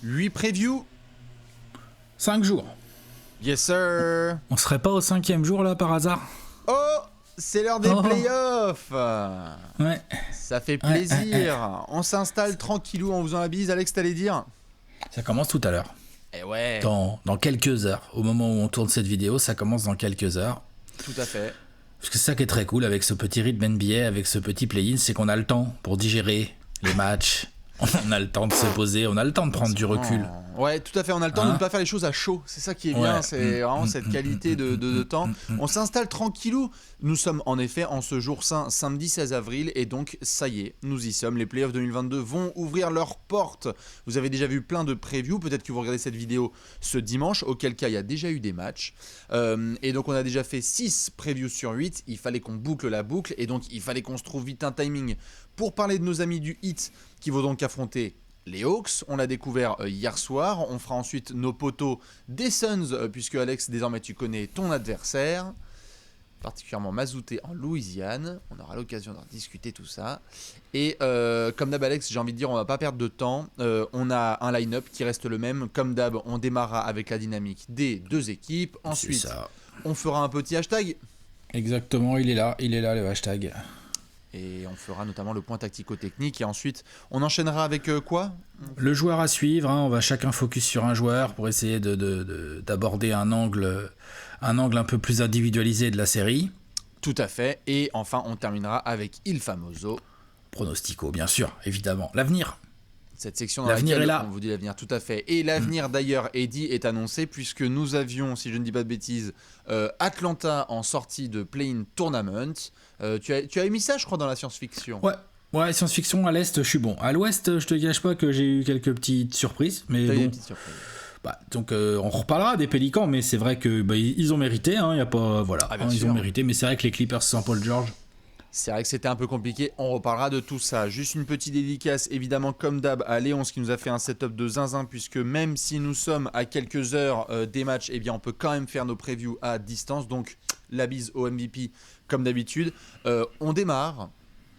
8 previews. 5 jours. Yes sir. On serait pas au 5e jour là par hasard? Oh, c'est l'heure des playoffs. Ouais. Ça fait plaisir. On s'installe tranquillou en faisant la bise. Alex, t'allais dire? Ça commence tout à l'heure. Eh ouais. Dans quelques heures. Au moment où on tourne cette vidéo, ça commence dans quelques heures. Tout à fait. Parce que c'est ça qui est très cool avec ce petit rythme NBA, avec ce petit play-in, c'est qu'on a le temps pour digérer les matchs. On a le temps de se poser, on a le temps de prendre du recul. Ouais, tout à fait, on a le temps de ne pas faire les choses à chaud. C'est ça qui est bien, c'est vraiment cette qualité de temps. On s'installe tranquillou. Nous sommes en effet en ce jour saint, samedi 16 avril, et donc ça y est, nous y sommes. Les playoffs 2022 vont ouvrir leurs portes. Vous avez déjà vu plein de previews, peut-être que vous regardez cette vidéo ce dimanche, auquel cas il y a déjà eu des matchs. Et donc on a déjà fait 6 previews sur 8, il fallait qu'on boucle la boucle, et donc il fallait qu'on se trouve vite un timing pour parler de nos amis du Heat, qui vont donc affronter les Hawks. On l'a découvert hier soir. On fera ensuite nos potos des Suns, puisque Alex, désormais tu connais ton adversaire, particulièrement Mazouté en Louisiane. On aura l'occasion d'en discuter tout ça. Et comme d'hab Alex, j'ai envie de dire, on va pas perdre de temps. On a un line-up qui reste le même. Comme d'hab, on démarrera avec la dynamique des deux équipes. Ensuite, on fera un petit hashtag. Exactement, il est là le hashtag. Et on fera notamment le point tactico-technique. Et ensuite, on enchaînera avec quoi ? Le joueur à suivre, hein. On va chacun focus sur un joueur pour essayer d'aborder un angle un peu plus individualisé de la série. Tout à fait. Et enfin, on terminera avec Il Famoso. Pronostico, bien sûr, évidemment. L'avenir. Cette section dans l'avenir laquelle est là. On vous dit l'avenir, tout à fait. Et l'avenir d'ailleurs est annoncé, puisque nous avions, si je ne dis pas de bêtises, Atlanta en sortie de Play-in Tournament. Tu as émis ça, je crois, dans la science-fiction. Ouais, science-fiction à l'Est, je suis bon. À l'Ouest, je te cache pas que j'ai eu quelques petites surprises. Mais T'as eu bon. des petites surprises. Donc on reparlera des Pélicans, mais c'est vrai que ils ont mérité. Hein, y a pas, voilà, ils ont mérité. Mais c'est vrai que les Clippers sans Paul George. C'est vrai que c'était un peu compliqué, on reparlera de tout ça. Juste une petite dédicace, évidemment, comme d'hab, à Léonce qui nous a fait un setup de zinzin, puisque même si nous sommes à quelques heures des matchs, eh bien, on peut quand même faire nos previews à distance. Donc, la bise au MVP, comme d'habitude. On démarre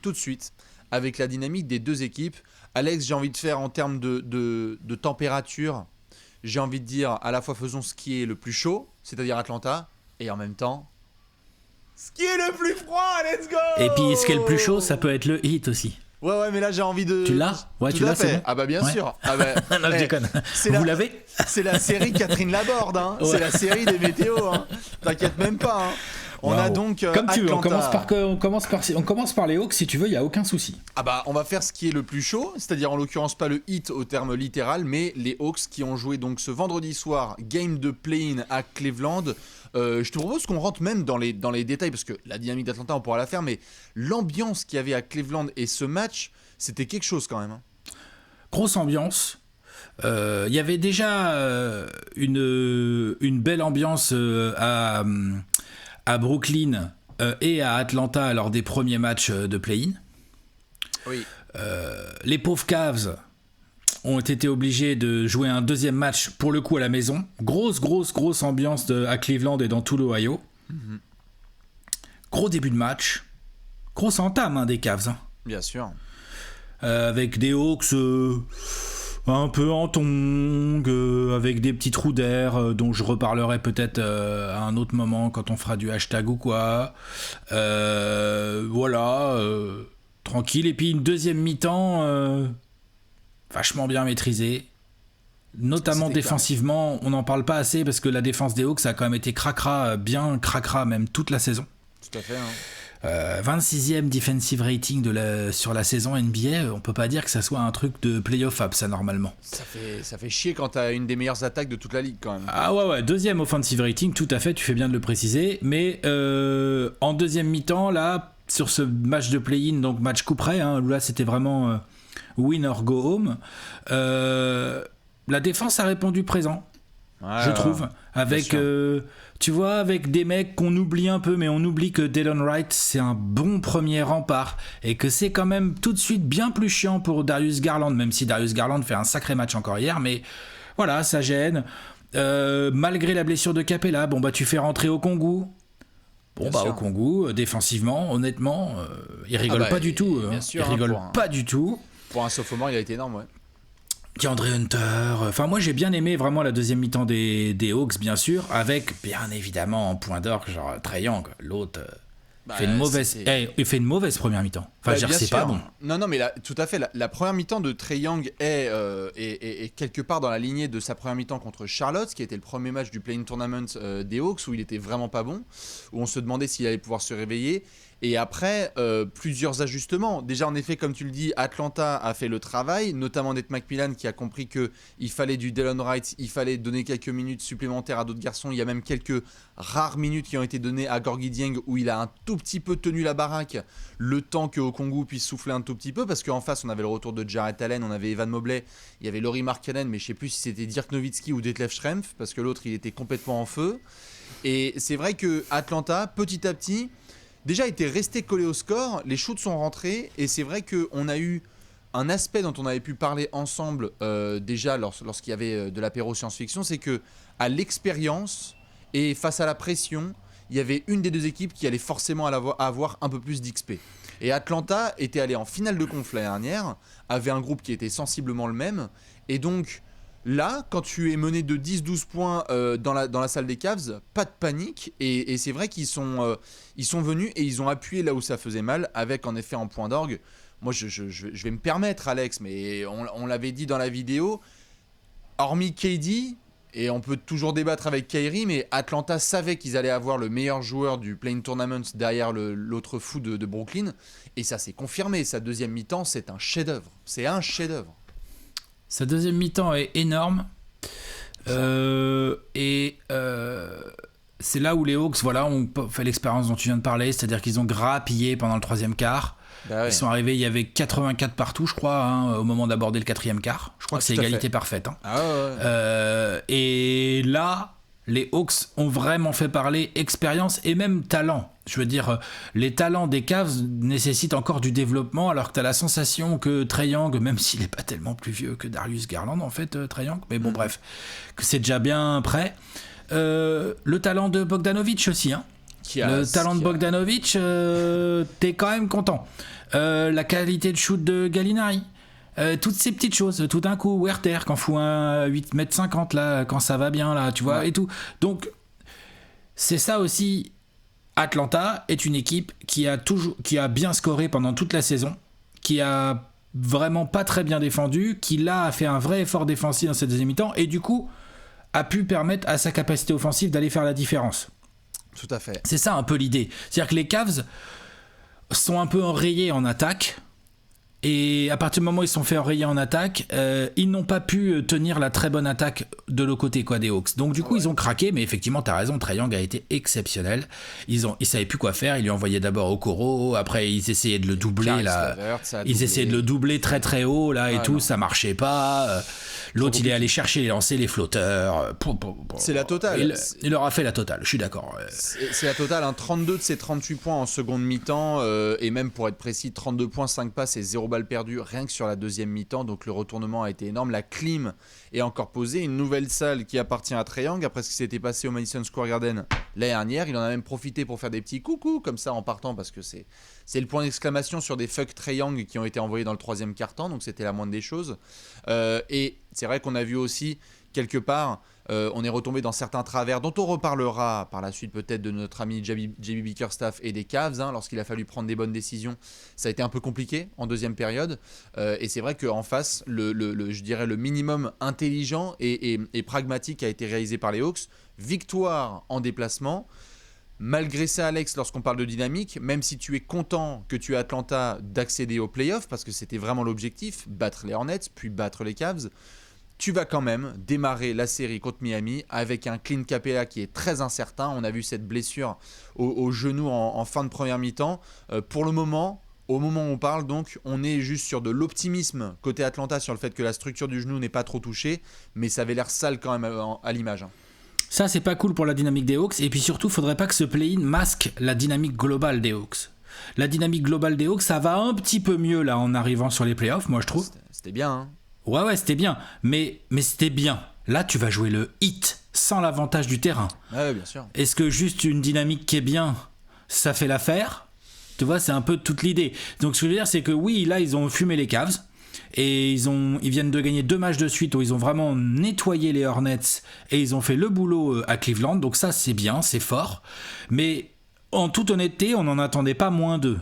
tout de suite avec la dynamique des deux équipes. Alex, j'ai envie de faire en termes de température, j'ai envie de dire à la fois faisons ce qui est le plus chaud, c'est-à-dire Atlanta, et en même temps... ce qui est le plus froid, let's go! Et puis ce qui est le plus chaud, ça peut être le Heat aussi. Ouais, mais là j'ai envie de... Tu l'as? Ouais, tout tu l'as, fait. c'est bon. Ah bah bien sûr. Ah bah, non, je déconne. Vous l'avez? C'est la série Catherine Laborde, hein. C'est la série des météos, hein. T'inquiète même pas, hein. On a donc comme tu veux, Atlanta. on commence par les Hawks si tu veux, il y a aucun souci. Ah bah on va faire ce qui est le plus chaud, c'est-à-dire en l'occurrence pas le Heat au terme littéral, mais les Hawks qui ont joué donc ce vendredi soir game de play-in à Cleveland. Je te propose qu'on rentre même dans les détails, parce que la dynamique d'Atlanta on pourra la faire, mais l'ambiance qu'il y avait à Cleveland et ce match, c'était quelque chose quand même, hein. Grosse ambiance. Il y avait déjà une belle ambiance à Brooklyn et à Atlanta lors des premiers matchs de play-in. Oui. Les pauvres Cavs ont été obligés de jouer un deuxième match pour le coup à la maison. Grosse ambiance à Cleveland et dans tout l'Ohio. Mm-hmm. Gros début de match. Grosse entame des Cavs. Hein. Bien sûr. Avec des Hawks un peu en tongue, avec des petits trous d'air dont je reparlerai peut-être à un autre moment quand on fera du hashtag ou quoi. Voilà, tranquille. Et puis une deuxième mi-temps vachement bien maîtrisée. Notamment défensivement, on n'en parle pas assez parce que la défense des Hawks a quand même été bien cracra même toute la saison. Tout à fait, hein. 26e defensive rating sur la saison NBA, on peut pas dire que ça soit un truc de playoff up, ça normalement. Ça fait chier quand t'as une des meilleures attaques de toute la ligue quand même. Ah ouais, deuxième offensive rating, tout à fait, tu fais bien de le préciser, mais en deuxième mi-temps, là, sur ce match de play-in, donc match coup près, hein, là c'était vraiment win or go home, la défense a répondu présent, je trouve, avec... tu vois, avec des mecs qu'on oublie un peu, mais on oublie que Delon Wright, c'est un bon premier rempart et que c'est quand même tout de suite bien plus chiant pour Darius Garland, même si Darius Garland fait un sacré match encore hier, mais voilà, ça gêne. Malgré la blessure de Capella, tu fais rentrer Okongwu. Okongwu, défensivement, honnêtement, il rigole pas du tout. Il rigole pas du tout. Pour un sophomore, il a été énorme, ouais. DeAndre Hunter. Enfin, moi, j'ai bien aimé vraiment la deuxième mi-temps des Hawks, bien sûr, avec bien évidemment en point d'orgue, genre Trae Young. L'autre fait il fait une mauvaise première mi-temps. Enfin, c'est pas bon. Non, mais tout à fait. La première mi-temps de Trae Young est quelque part dans la lignée de sa première mi-temps contre Charlotte, qui était le premier match du play-in tournament des Hawks, où il était vraiment pas bon, où on se demandait s'il allait pouvoir se réveiller. Et après, plusieurs ajustements. Déjà, en effet, comme tu le dis, Atlanta a fait le travail, notamment Nate McMillan qui a compris qu'il fallait du Delon Wright, il fallait donner quelques minutes supplémentaires à d'autres garçons. Il y a même quelques rares minutes qui ont été données à Gorgui Dieng où il a un tout petit peu tenu la baraque le temps que Okongwu puisse souffler un tout petit peu, parce qu'en face, on avait le retour de Jarrett Allen, on avait Evan Mobley, il y avait Lauri Markkanen, mais je ne sais plus si c'était Dirk Nowitzki ou Detlef Schrempf, parce que l'autre, il était complètement en feu. Et c'est vrai que Atlanta, petit à petit, déjà était resté collé au score, les shoots sont rentrés, et c'est vrai qu'on a eu un aspect dont on avait pu parler ensemble déjà lorsqu'il y avait de l'apéro science-fiction, c'est que à l'expérience et face à la pression, il y avait une des deux équipes qui allait forcément avoir un peu plus d'XP. Et Atlanta était allé en finale de conf l'année dernière, avait un groupe qui était sensiblement le même, et donc là, quand tu es mené de 10-12 points dans la salle des Cavs, pas de panique. Et c'est vrai qu'ils sont venus et ils ont appuyé là où ça faisait mal, avec en effet en point d'orgue. Moi, je vais me permettre, Alex, mais on l'avait dit dans la vidéo, hormis KD, et on peut toujours débattre avec Kyrie, mais Atlanta savait qu'ils allaient avoir le meilleur joueur du play-in tournament derrière l'autre fou de Brooklyn. Et ça s'est confirmé. Sa deuxième mi-temps, c'est un chef-d'œuvre. C'est un chef-d'œuvre. Sa deuxième mi-temps est énorme. C'est là où les Hawks ont fait l'expérience dont tu viens de parler, c'est-à-dire qu'ils ont grappillé pendant le troisième quart. Bah ouais. Ils sont arrivés, il y avait 84 partout, je crois, au moment d'aborder le quatrième quart. Je crois que c'est égalité parfaite. Et là, les Hawks ont vraiment fait parler expérience et même talent. Je veux dire, les talents des Cavs nécessitent encore du développement, alors que tu as la sensation que Trae Young, même s'il n'est pas tellement plus vieux que Darius Garland, en fait, Trae Young, mais bon, bref, que c'est déjà bien prêt. Le talent de Bogdanovic aussi, hein. De Bogdanovic, t'es quand même content. La qualité de shoot de Gallinari. Toutes ces petites choses, tout d'un coup, Werther, quand fout un 8m50 là, quand ça va bien là, tu vois, et tout. Donc, c'est ça aussi. Atlanta est une équipe qui a bien scoré pendant toute la saison, qui a vraiment pas très bien défendu, qui là a fait un vrai effort défensif dans cette deuxième mi-temps, et du coup a pu permettre à sa capacité offensive d'aller faire la différence. Tout à fait. C'est ça un peu l'idée. C'est-à-dire que les Cavs sont un peu enrayés en attaque. Et à partir du moment où ils se sont fait enrayer en attaque, ils n'ont pas pu tenir la très bonne attaque de l'autre côté des Hawks. Donc du coup, ils ont craqué, mais effectivement, t'as raison, Trae Young a été exceptionnel. Ils savaient plus quoi faire. Ils lui envoyaient d'abord Okoro, après ils essayaient de le doubler là. Ils essayaient de le doubler très très haut là et tout, ça marchait pas. L'autre, il est allé chercher les lancers, les flotteurs. C'est la totale. Il leur a fait la totale, je suis d'accord. C'est la totale, 32 de ses 38 points en seconde mi-temps, et même pour être précis, 32 points, 5 passes et 0 balles perdues, rien que sur la deuxième mi-temps. Donc le retournement a été énorme. La clim est encore posée. Une nouvelle salle qui appartient à Trae Young, après ce qui s'était passé au Madison Square Garden l'année dernière. Il en a même profité pour faire des petits coucous comme ça en partant, parce que c'est le point d'exclamation sur des fuck Trae Young qui ont été envoyés dans le troisième quart-temps, donc c'était la moindre des choses. Et c'est vrai qu'on a vu aussi quelque part, on est retombé dans certains travers dont on reparlera par la suite peut-être de notre ami JB Bickerstaff et des Cavs, lorsqu'il a fallu prendre des bonnes décisions. Ça a été un peu compliqué en deuxième période, et c'est vrai qu'en face, je dirais le minimum intelligent et pragmatique a été réalisé par les Hawks. Victoire en déplacement. Malgré ça, Alex, lorsqu'on parle de dynamique, même si tu es content que tu aies Atlanta d'accéder aux playoffs, parce que c'était vraiment l'objectif, battre les Hornets, puis battre les Cavs, tu vas quand même démarrer la série contre Miami avec un Clint Capela qui est très incertain. On a vu cette blessure au genou en fin de première mi-temps. Pour le moment, au moment où on parle, donc, on est juste sur de l'optimisme côté Atlanta sur le fait que la structure du genou n'est pas trop touchée, mais ça avait l'air sale quand même à l'image. Ça, c'est pas cool pour la dynamique des Hawks. Et puis surtout, faudrait pas que ce play-in masque la dynamique globale des Hawks. La dynamique globale des Hawks, ça va un petit peu mieux là en arrivant sur les playoffs, moi je trouve. C'était bien, hein. Ouais, c'était bien. Mais c'était bien. Là, tu vas jouer le hit sans l'avantage du terrain. Ouais, bien sûr. Est-ce que juste une dynamique qui est bien, ça fait l'affaire ? Tu vois, c'est un peu toute l'idée. Donc ce que je veux dire, c'est que oui, là, ils ont fumé les Cavs. Et ils viennent de gagner 2 matchs de suite où ils ont vraiment nettoyé les Hornets et ils ont fait le boulot à Cleveland. Donc ça, c'est bien, c'est fort. Mais en toute honnêteté, on n'en attendait pas moins d'eux.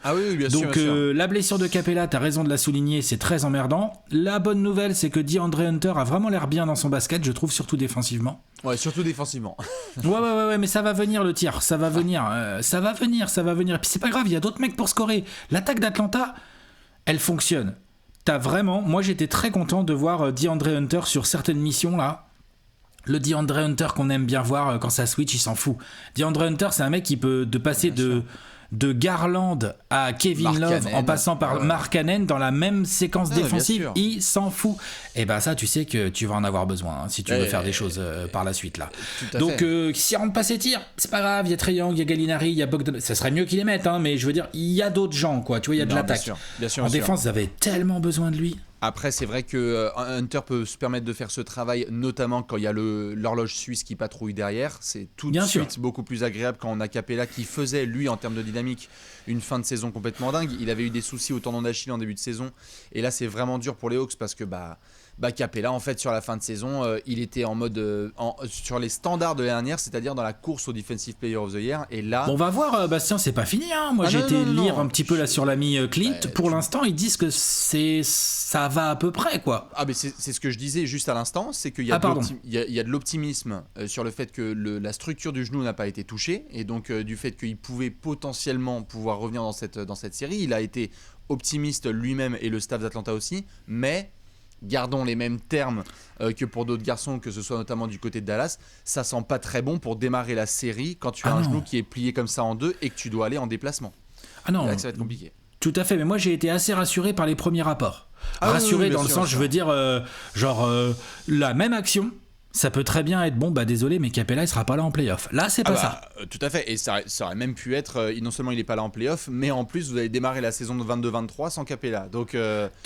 Ah oui, bien sûr. Donc la blessure de Capella, t'as raison de la souligner, c'est très emmerdant. La bonne nouvelle, c'est que DeAndre Hunter a vraiment l'air bien dans son basket, je trouve, surtout défensivement. Ouais, surtout défensivement. Ouais, mais ça va venir le tir, ça va venir. Ça va venir. Et puis c'est pas grave, il y a d'autres mecs pour scorer. L'attaque d'Atlanta, elle fonctionne. Moi j'étais très content de voir DeAndre Hunter sur certaines missions là. Le DeAndre Hunter qu'on aime bien voir quand ça switch, il s'en fout. DeAndre Hunter, c'est un mec qui peut passer de Garland à Kevin Mark Love Cannon, en passant par Mark Cannon dans la même séquence défensive, il s'en fout. Et ben ça, tu sais que tu vas en avoir besoin si tu veux faire des choses par la suite là. Donc s'il rentre pas ses tirs, c'est pas grave, il y a Trae Young, il y a Gallinari, il y a Bogdan, ça serait mieux qu'il les mette, mais je veux dire, il y a d'autres gens quoi, tu vois, il y a de l'attaque. Bien sûr, en défense, ils avaient tellement besoin de lui. Après, c'est vrai que Hunter peut se permettre de faire ce travail, notamment quand il y a l'horloge suisse qui patrouille derrière. C'est tout de suite beaucoup plus agréable quand on a Capella qui faisait, lui, en termes de dynamique, une fin de saison complètement dingue. Il avait eu des soucis au tendon d'Achille en début de saison. Et là, c'est vraiment dur pour les Hawks parce que Capella, en fait, sur la fin de saison, il était en mode sur les standards de l'année dernière, c'est-à-dire dans la course au Defensive Player of the Year. Et là, on va voir, Bastien, c'est pas fini. Moi, j'ai été lire un petit peu là sur l'ami Clint. Pour l'instant, ils disent que ça va à peu près, quoi. Ah, mais c'est ce que je disais juste à l'instant, c'est qu'il y a de l'optimisme sur le fait que la structure du genou n'a pas été touchée, et donc du fait qu'il pouvait potentiellement pouvoir revenir dans cette série. Il a été optimiste lui-même et le staff d'Atlanta aussi, mais gardons les mêmes termes que pour d'autres garçons, que ce soit notamment du côté de Dallas, ça sent pas très bon pour démarrer la série quand tu as un genou qui est plié comme ça en deux et que tu dois aller en déplacement. Ah non, là, ça va être compliqué. Tout à fait, mais moi j'ai été assez rassuré par les premiers rapports. Rassuré dans le sens, je veux dire, la même action, ça peut très bien être désolé, mais Capella il sera pas là en playoff. Là, c'est pas ça. Tout à fait, et ça aurait même pu être, non seulement il est pas là en playoff, mais en plus vous allez démarrer la saison de 22-23 sans Capella. Donc,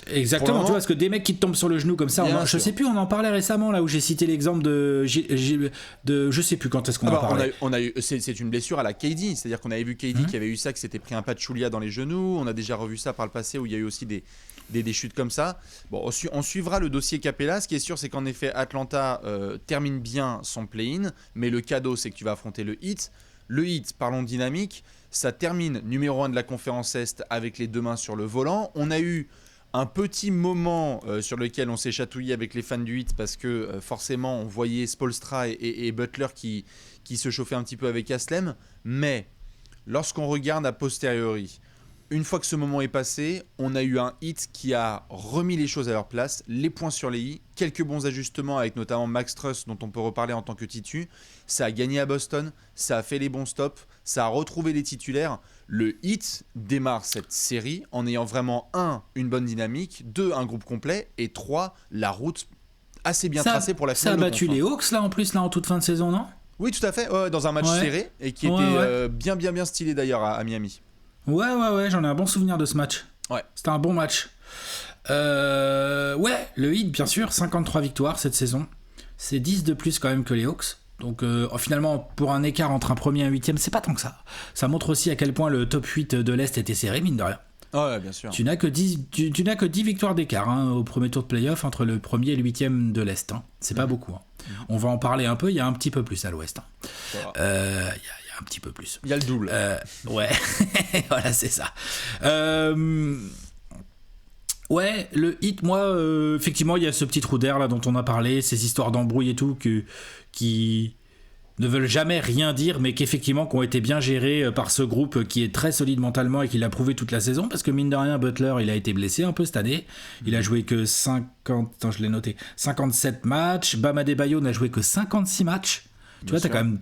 exactement, moment, tu vois, parce que des mecs qui te tombent sur le genou comme ça, je sais plus, on en parlait récemment là où j'ai cité l'exemple de je sais plus quand est-ce qu'on en parlait. C'est une blessure à la KD, c'est-à-dire qu'on avait vu KD qui avait eu ça, qui s'était pris un patchoulia dans les genoux. On a déjà revu ça par le passé où il y a eu aussi des chutes comme ça. Bon, on suivra le dossier Capella. Ce qui est sûr, c'est qu'en effet, Atlanta termine bien son play-in, mais le cadeau, c'est que tu vas affronter le Heat. Le Heat, parlons dynamique, ça termine numéro 1 de la conférence Est avec les deux mains sur le volant. On a eu un petit moment sur lequel on s'est chatouillé avec les fans du Heat parce que forcément, on voyait Spoelstra et Butler qui se chauffaient un petit peu avec Haslem. Mais lorsqu'on regarde a posteriori, une fois que ce moment est passé, on a eu un Heat qui a remis les choses à leur place, les points sur les i, quelques bons ajustements avec notamment Max Truss dont on peut reparler en tant que titu. Ça a gagné à Boston, ça a fait les bons stops, ça a retrouvé les titulaires. Le Heat démarre cette série en ayant vraiment 1, une bonne dynamique, 2, un groupe complet et 3, la route assez bien tracée pour la finale. Ça a battu les Hawks là en plus là en toute fin de saison, non ? Oui, tout à fait, dans un match serré et qui était bien stylé d'ailleurs à Miami. Ouais, j'en ai un bon souvenir de ce match. Ouais. C'était un bon match. Le Heat, bien sûr, 53 victoires cette saison. C'est 10 de plus quand même que les Hawks. Donc finalement, pour un écart entre un premier et un huitième, c'est pas tant que ça. Ça montre aussi à quel point le top 8 de l'Est était serré, mine de rien. Ouais, bien sûr. Tu n'as que 10 victoires d'écart au premier tour de play-off entre le premier et le huitième de l'Est. C'est pas beaucoup. On va en parler un peu, il y a un petit peu plus à l'Ouest. Il y a un petit peu plus. Il y a le double. Ouais, voilà, c'est ça. Ouais, le Heat, moi, effectivement, il y a ce petit trou d'air là dont on a parlé, ces histoires d'embrouille et tout qui ne veulent jamais rien dire, mais qui ont été bien gérées par ce groupe qui est très solide mentalement et qui l'a prouvé toute la saison, parce que mine de rien, Butler, il a été blessé un peu cette année. Il a joué que 57 matchs. Bam Adebayo n'a joué que 56 matchs. Tu vois, t'as quand même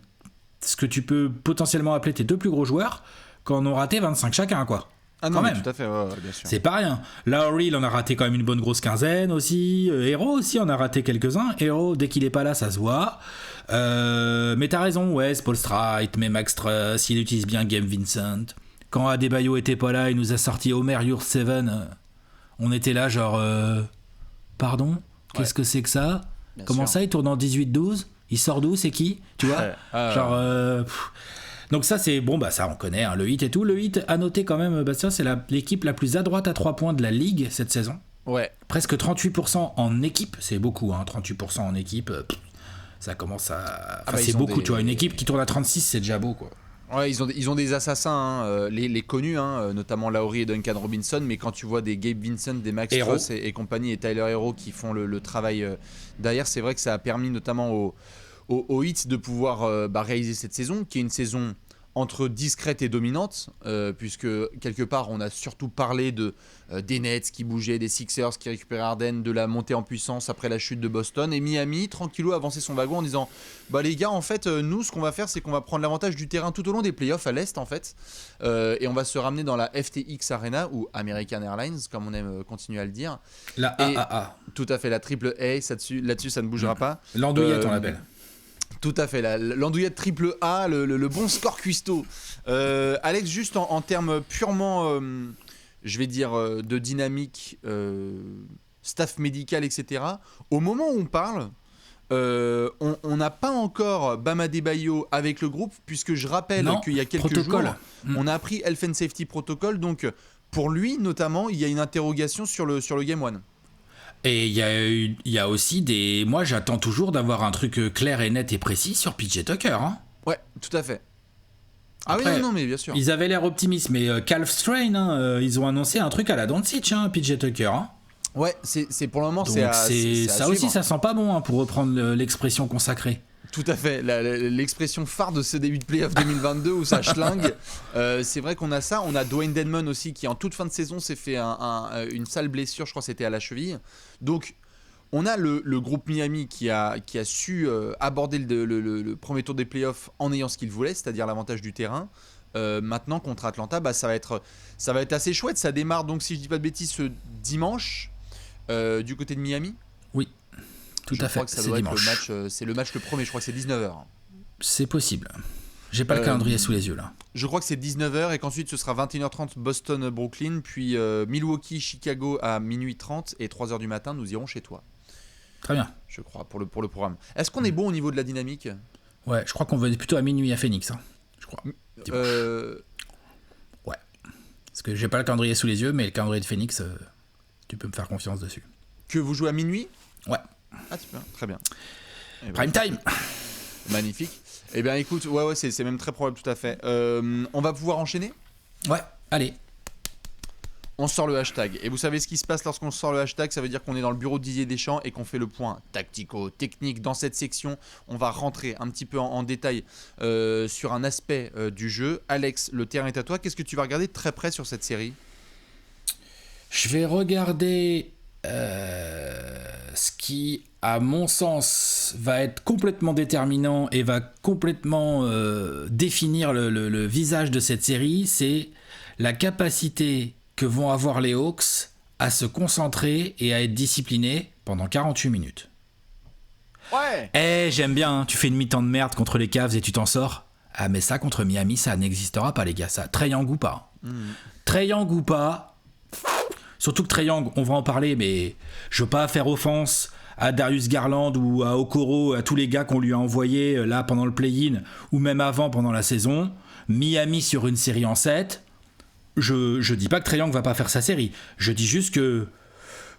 ce que tu peux potentiellement appeler tes deux plus gros joueurs quand on a raté 25 chacun, quoi. Ah non, tout à fait, bien sûr. C'est pas rien. Lowry, il en a raté quand même une bonne grosse quinzaine aussi. Hero aussi en a raté quelques-uns. Hero, dès qu'il est pas là, ça se voit. Mais t'as raison, Spoelstra, il te met Max Truss, il utilise bien Gabe Vincent. Quand Adebayo était pas là, il nous a sorti Homer Your 7. On était là genre... Pardon ? Qu'est-ce que c'est que ça ? Bien Comment sûr. Ça, il tourne en 18-12 ? Il sort d'où ? C'est qui ? Tu vois ? Donc ça c'est bon, ça on connaît le Heat et tout. Le Heat a noté quand même, Bastien, c'est l'équipe la plus à droite à 3 points de la ligue cette saison. Ouais. Presque 38% en équipe, c'est beaucoup, hein, 38% en équipe, ça commence à... Enfin, c'est beaucoup, tu vois, une équipe qui tourne à 36, c'est déjà beau, quoi. Ouais, ils ont des assassins, hein, les connus, hein, notamment Lowry et Duncan Robinson, mais quand tu vois des Gabe Vincent, des Max Strus et compagnie, et Tyler Hero qui font le travail derrière, c'est vrai que ça a permis notamment aux Heat de pouvoir réaliser cette saison, qui est une saison entre discrète et dominante, puisque quelque part on a surtout parlé des Nets qui bougeaient, des Sixers qui récupéraient Harden, de la montée en puissance après la chute de Boston, et Miami tranquillou avançait son wagon en disant les gars, en fait nous ce qu'on va faire, c'est qu'on va prendre l'avantage du terrain tout au long des playoffs à l'Est en fait, et on va se ramener dans la FTX Arena, ou American Airlines comme on aime continuer à le dire, la AAA, tout à fait, la triple A, là-dessus ça ne bougera pas, l'andouillette on l'appelle. Tout à fait, l'andouillette triple A, le bon score cuistot. Alex, juste en termes purement, je vais dire, de dynamique, staff médical, etc. Au moment où on parle, on n'a pas encore Bam Adebayo avec le groupe, puisque je rappelle qu'il y a quelques jours, on a appris Health and Safety Protocol. Donc, pour lui, notamment, il y a une interrogation sur le Game 1. Et il y a aussi moi, j'attends toujours d'avoir un truc clair et net et précis sur PJ Tucker. Hein. Ouais, tout à fait. Après, oui, non, mais bien sûr. Ils avaient l'air optimistes, mais calf strain, hein, ils ont annoncé un truc à la Doncic, hein, PJ Tucker. Hein. Ouais, c'est pour le moment, donc c'est ça aussi, ça sent pas bon, hein, pour reprendre l'expression consacrée. Tout à fait, l'expression phare de ce début de playoff 2022 où ça schlingue. C'est vrai qu'on a ça. On a Dwayne Dedmon aussi qui en toute fin de saison s'est fait une sale blessure, je crois que c'était à la cheville. Donc on a le groupe Miami qui a su aborder le premier tour des playoffs en ayant ce qu'il voulait, c'est-à-dire l'avantage du terrain. Maintenant contre Atlanta, ça va être assez chouette. Ça démarre donc, si je dis pas de bêtises, ce dimanche du côté de Miami. Oui. Tout à fait, je crois que ça doit être le match, c'est le match le premier, je crois que c'est 19h. C'est possible. J'ai pas le calendrier sous les yeux là. Je crois que c'est 19h et qu'ensuite ce sera 21h30 Boston-Brooklyn, puis Milwaukee-Chicago à minuit 30 et 3h du matin, nous irons chez toi. Très bien. Je crois, pour le programme. Est-ce qu'on est bon au niveau de la dynamique ? Ouais, je crois qu'on va plutôt à minuit à Phoenix, hein, je crois. Ouais. Parce que j'ai pas le calendrier sous les yeux, mais le calendrier de Phoenix, tu peux me faire confiance dessus. Que vous jouez à minuit ? Ouais. Ah, super, très bien. Prime time. Magnifique. Eh bien, écoute, ouais, c'est même très probable, tout à fait. On va pouvoir enchaîner ? Ouais, allez. On sort le hashtag. Et vous savez ce qui se passe lorsqu'on sort le hashtag ? Ça veut dire qu'on est dans le bureau de Didier Deschamps et qu'on fait le point tactico-technique. Dans cette section, on va rentrer un petit peu en détail sur un aspect du jeu. Alex, le terrain est à toi. Qu'est-ce que tu vas regarder de très près sur cette série ? Je vais regarder ce qui, à mon sens, va être complètement déterminant et va complètement définir le visage de cette série, c'est la capacité que vont avoir les Hawks à se concentrer et à être disciplinés pendant 48 minutes. Ouais. J'aime bien, hein, tu fais une mi-temps de merde contre les Cavs et tu t'en sors. Ah, mais ça, contre Miami, ça n'existera pas, les gars. Ça, Trae Young ou pas. Trae Young ou pas. Surtout que Trae Young, on va en parler, mais je veux pas faire offense à Darius Garland ou à Okoro, à tous les gars qu'on lui a envoyés là pendant le play-in, ou même avant, pendant la saison. Miami sur une série en 7. Je dis pas que Trae Young va pas faire sa série. Je dis juste que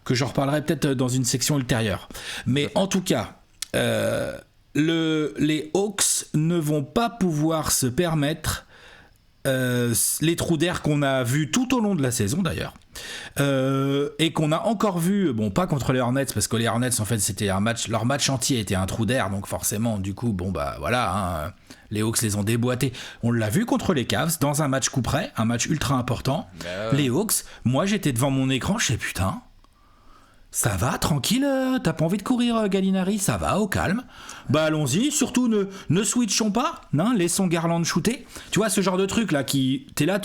j'en reparlerai peut-être dans une section ultérieure. Mais en tout cas, les Hawks ne vont pas pouvoir se permettre les trous d'air qu'on a vus tout au long de la saison d'ailleurs, et qu'on a encore vu, bon, pas contre les Hornets, parce que les Hornets en fait c'était leur match entier était un trou d'air, donc forcément du coup bon bah voilà, hein, les Hawks les ont déboîtés. On l'a vu contre les Cavs dans un match coup près, un match ultra important. Les Hawks, moi j'étais devant mon écran, je sais putain, ça va, tranquille, t'as pas envie de courir, Gallinari, ça va, au calme. Bah allons-y, surtout ne switchons pas, hein, laissons Garland shooter. Tu vois, ce genre de truc là, t'es là,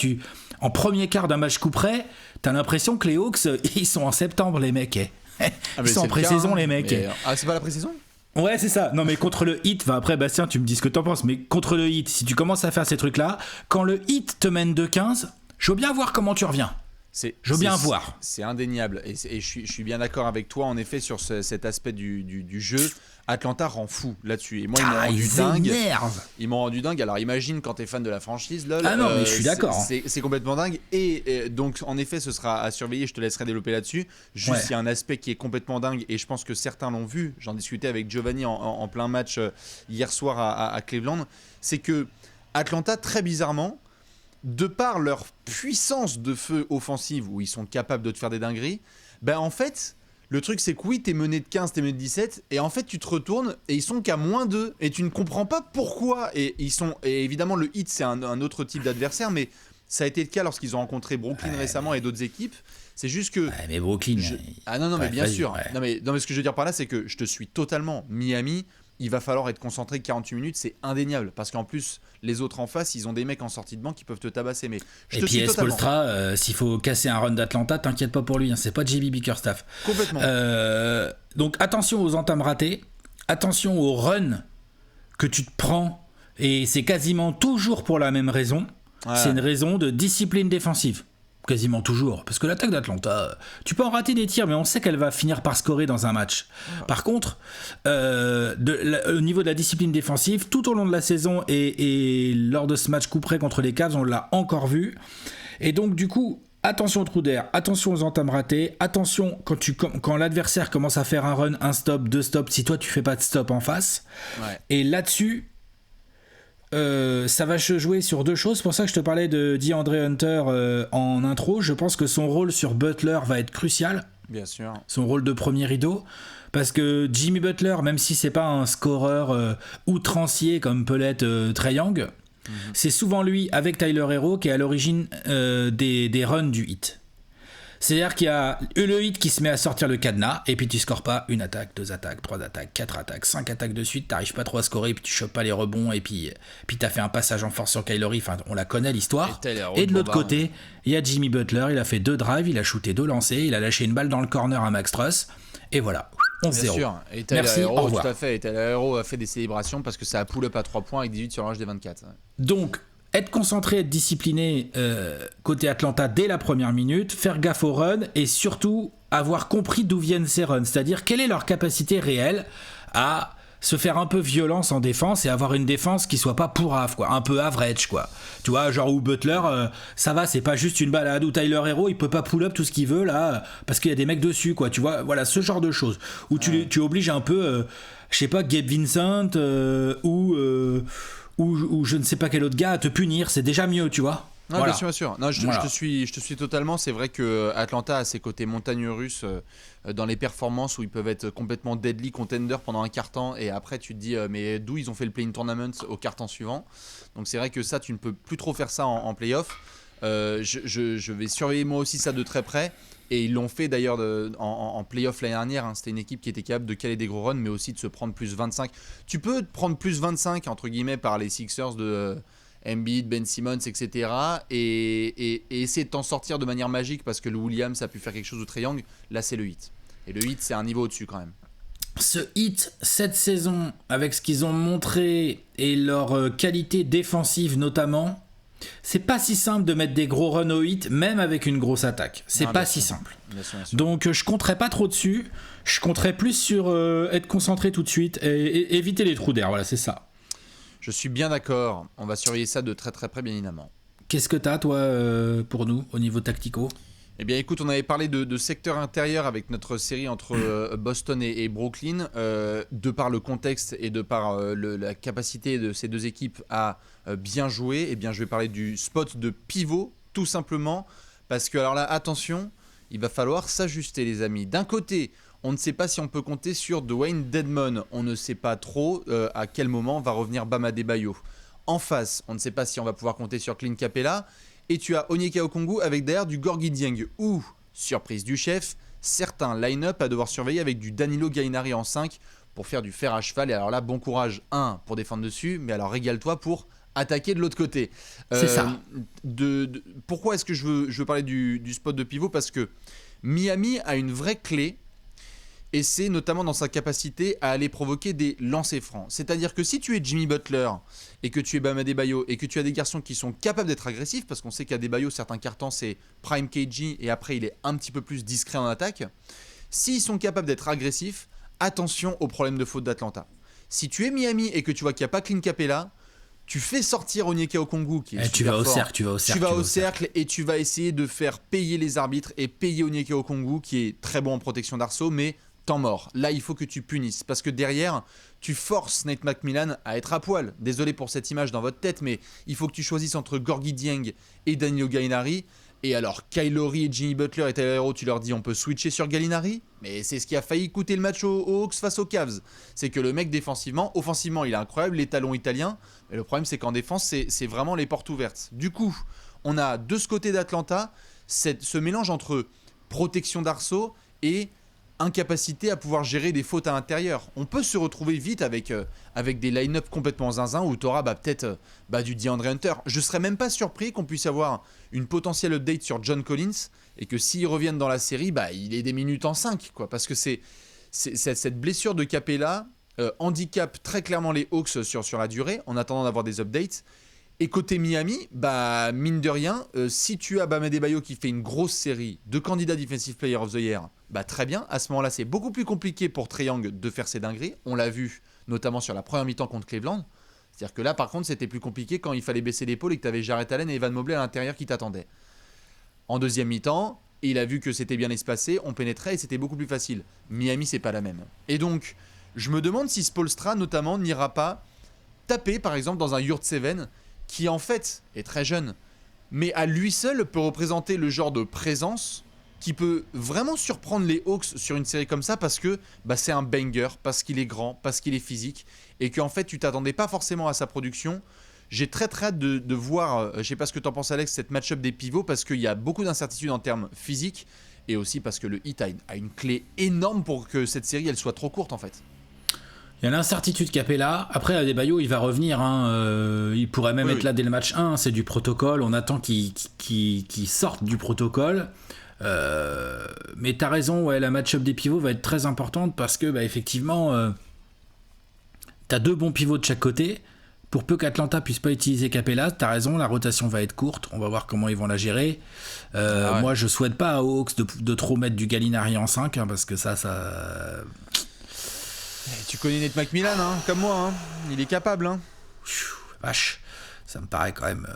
en premier quart d'un match coup près, t'as l'impression que les Hawks, ils sont en septembre, les mecs. Ils sont en pré-saison, les mecs. Ah, c'est pas la pré-saison ? Ouais, c'est ça. Non, mais contre le Heat, après, Bastien, tu me dis ce que t'en penses, mais contre le Heat, si tu commences à faire ces trucs-là, quand le Heat te mène 2-15, je veux bien voir comment tu reviens. Je veux bien voir. C'est indéniable. Et je suis bien d'accord avec toi, en effet, sur cet aspect du jeu. Atlanta rend fou là-dessus. Et moi, ils m'ont rendu dingue. Alors, imagine quand t'es fan de la franchise, lol. Ah non, mais je suis d'accord. C'est complètement dingue. Et donc, en effet, ce sera à surveiller. Je te laisserai développer là-dessus. Juste, il y a un aspect qui est complètement dingue. Et je pense que certains l'ont vu. J'en discutais avec Giovanni en plein match hier soir à Cleveland. C'est que Atlanta, très bizarrement, de par leur puissance de feu offensive, où ils sont capables de te faire des dingueries, en fait, le truc c'est que oui, t'es mené de 15, t'es mené de 17, et en fait tu te retournes et ils sont qu'à -2, et tu ne comprends pas pourquoi. Et évidemment le Heat c'est un autre type d'adversaire, mais ça a été le cas lorsqu'ils ont rencontré Brooklyn récemment et d'autres équipes. C'est juste que... mais Brooklyn... mais bien sûr. Ouais. Non, mais ce que je veux dire par là, c'est que je te suis totalement. Miami, il va falloir être concentré 48 minutes, c'est indéniable. Parce qu'en plus, les autres en face, ils ont des mecs en sortie de banc qui peuvent te tabasser. Mais et puis Spoelstra, s'il faut casser un run d'Atlanta, t'inquiète pas pour lui, hein, c'est pas JB Bickerstaff. Complètement. Donc attention aux entames ratées, attention aux runs que tu te prends, et c'est quasiment toujours pour la même raison. Ouais. C'est une raison de discipline défensive. Quasiment toujours, parce que l'attaque d'Atlanta, tu peux en rater des tirs, mais on sait qu'elle va finir par scorer dans un match. Par contre, au niveau de la discipline défensive, tout au long de la saison et lors de ce match coup près contre les Cavs, on l'a encore vu. Et donc du coup, attention aux trous d'air, attention aux entames ratées, attention quand l'adversaire commence à faire un run, un stop, deux stops, si toi tu fais pas de stop en face. Ouais. Et là-dessus, ça va se jouer sur deux choses. C'est pour ça que je te parlais de DeAndre Hunter en intro. Je pense que son rôle sur Butler va être crucial. Bien sûr. Son rôle de premier rideau. Parce que Jimmy Butler, même si c'est pas un scoreur outrancier comme peut l'être Trae Young, c'est souvent lui, avec Tyler Herro, qui est à l'origine des runs du Heat. C'est-à-dire qu'il y a le Heat qui se met à sortir le cadenas, et puis tu scores pas une attaque, deux attaques, trois attaques, quatre attaques, cinq attaques de suite, t'arrives pas trop à scorer, puis tu chopes pas les rebonds, et puis t'as fait un passage en force sur Kyle Lowry, enfin on la connaît l'histoire. Et de l'autre côté, il y a Jimmy Butler, il a fait 2 drives, il a shooté 2 lancers, il a lâché une balle dans le corner à Max Truss, et voilà. 11-0. Bien sûr. Et merci, au revoir. Tout à fait. Et Tyler Herro a fait des célébrations parce que ça a pull-up à 3 points avec 18 sur l'ange des 24. Donc, être concentré, être discipliné côté Atlanta dès la première minute, faire gaffe aux runs et surtout avoir compris d'où viennent ces runs. C'est-à-dire quelle est leur capacité réelle à se faire un peu violence en défense et avoir une défense qui soit pas pourrave, quoi, un peu average, quoi. Tu vois, genre où Butler, ça va, c'est pas juste une balade, où Tyler Herro, il peut pas pull up tout ce qu'il veut là, parce qu'il y a des mecs dessus, quoi. Tu vois, voilà, ce genre de choses où tu obliges un peu, je sais pas, Gabe Vincent ou je ne sais pas quel autre gars à te punir, c'est déjà mieux, tu vois. Non, voilà. Bien sûr. Non, je te suis totalement. C'est vrai que Atlanta a ses côtés montagnes russes dans les performances où ils peuvent être complètement deadly contender pendant un quart-temps et après tu te dis mais d'où ils ont fait le play-in tournament au quart-temps suivant. Donc c'est vrai que ça, tu ne peux plus trop faire ça en play-off. Je vais surveiller moi aussi ça de très près. Et ils l'ont fait d'ailleurs en play-off l'année dernière. Hein. C'était une équipe qui était capable de caler des gros runs, mais aussi de se prendre plus 25. Tu peux te prendre plus 25 entre guillemets par les Sixers de Embiid, Ben Simmons, etc. Et essayer de t'en sortir de manière magique parce que le Williams a pu faire quelque chose de Trae Young. Là, c'est le Heat. Et le Heat, c'est un niveau au-dessus quand même. Ce Heat, cette saison, avec ce qu'ils ont montré et leur qualité défensive notamment, c'est pas si simple de mettre des gros runs au Heat, même avec une grosse attaque. C'est pas si simple. Bien sûr. Donc je compterais pas trop dessus. Je compterais plus sur être concentré tout de suite et éviter les trous d'air. Voilà, c'est ça. Je suis bien d'accord. On va surveiller ça de très très près, bien évidemment. Qu'est-ce que t'as, toi, pour nous, au niveau tactico ? Eh bien, écoute, on avait parlé de secteur intérieur avec notre série entre Boston et Brooklyn. De par le contexte et de par la capacité de ces deux équipes à bien jouer, eh bien, je vais parler du spot de pivot, tout simplement. Parce que, alors là, attention, il va falloir s'ajuster, les amis. D'un côté, on ne sait pas si on peut compter sur Dwayne Dedmon. On ne sait pas trop à quel moment va revenir Bam Adebayo. En face, on ne sait pas si on va pouvoir compter sur Clint Capella. Et tu as Onyeka Okongwu avec derrière du Gorgui Dieng. Ou, surprise du chef, certains line-up à devoir surveiller avec du Danilo Gallinari en 5 pour faire du fer à cheval. Et alors là, bon courage, 1 pour défendre dessus, mais alors régale-toi pour attaquer de l'autre côté. C'est ça. Pourquoi est-ce que je veux parler du spot de pivot ? Parce que Miami a une vraie clé et c'est notamment dans sa capacité à aller provoquer des lancers francs. C'est-à-dire que si tu es Jimmy Butler et que tu es Bam Adebayo et que tu as des garçons qui sont capables d'être agressifs, parce qu'on sait qu'Adebayo, certains cartons, c'est prime KG et après il est un petit peu plus discret en attaque. S'ils sont capables d'être agressifs, attention aux problèmes de faute d'Atlanta. Si tu es Miami et que tu vois qu'il n'y a pas Clint Capella, tu fais sortir Onyeka Okongwu qui est tu vas au cercle, tu vas au cercle et tu vas essayer de faire payer les arbitres et payer Onyeka Okongwu qui est très bon en protection d'arceau, mais temps mort. Là, il faut que tu punisses parce que derrière, tu forces Nate McMillan à être à poil. Désolé pour cette image dans votre tête, mais il faut que tu choisisses entre Gorgui Dieng et Danilo Gallinari. Et alors, Kyle Lowry et Jimmy Butler et Tyler Herro, tu leur dis on peut switcher sur Gallinari? Mais c'est ce qui a failli coûter le match aux Hawks face aux Cavs. C'est que le mec défensivement, offensivement, il est incroyable, les talons italiens. Mais le problème, c'est qu'en défense, c'est vraiment les portes ouvertes. Du coup, on a de ce côté d'Atlanta ce mélange entre protection d'arceau et incapacité à pouvoir gérer des fautes à l'intérieur. On peut se retrouver vite avec des line-up complètement zinzin où tu auras peut-être du DeAndre Hunter. Je serais même pas surpris qu'on puisse avoir une potentielle update sur John Collins et que s'ils reviennent dans la série, il ait des minutes en 5, quoi, parce que c'est cette blessure de Capella handicape très clairement les Hawks sur la durée en attendant d'avoir des updates. Et côté Miami, mine de rien, si tu as Bam Adebayo qui fait une grosse série de candidats Defensive Player of the Year, très bien. À ce moment-là, c'est beaucoup plus compliqué pour Trae Young de faire ses dingueries. On l'a vu notamment sur la première mi-temps contre Cleveland. C'est-à-dire que là, par contre, c'était plus compliqué quand il fallait baisser l'épaule et que tu avais Jarrett Allen et Evan Mobley à l'intérieur qui t'attendaient. En deuxième mi-temps, il a vu que c'était bien espacé, on pénétrait et c'était beaucoup plus facile. Miami, c'est pas la même. Et donc, je me demande si Spoelstra, notamment, n'ira pas taper, par exemple, dans un Yurtseven qui en fait est très jeune, mais à lui seul peut représenter le genre de présence qui peut vraiment surprendre les Hawks sur une série comme ça parce que c'est un banger, parce qu'il est grand, parce qu'il est physique, et qu'en fait tu t'attendais pas forcément à sa production. J'ai très hâte de voir, je sais pas ce que t'en penses Alex, cette match-up des pivots, parce qu'il y a beaucoup d'incertitudes en termes physiques, et aussi parce que le Heat a une clé énorme pour que cette série elle soit trop courte en fait. Il y a l'incertitude Capella. Après, Adebayo, il va revenir. Il pourrait même être là dès le match 1. C'est du protocole. On attend qu'il sorte du protocole. Mais t'as raison, la match-up des pivots va être très importante parce que, effectivement, t'as deux bons pivots de chaque côté. Pour peu qu'Atlanta puisse pas utiliser Capella, t'as raison, la rotation va être courte. On va voir comment ils vont la gérer. Moi, je souhaite pas aux Hawks de trop mettre du Gallinari en 5, parce que ça... Tu connais Nate McMillan, comme moi, il est capable. Vache, ça me paraît quand même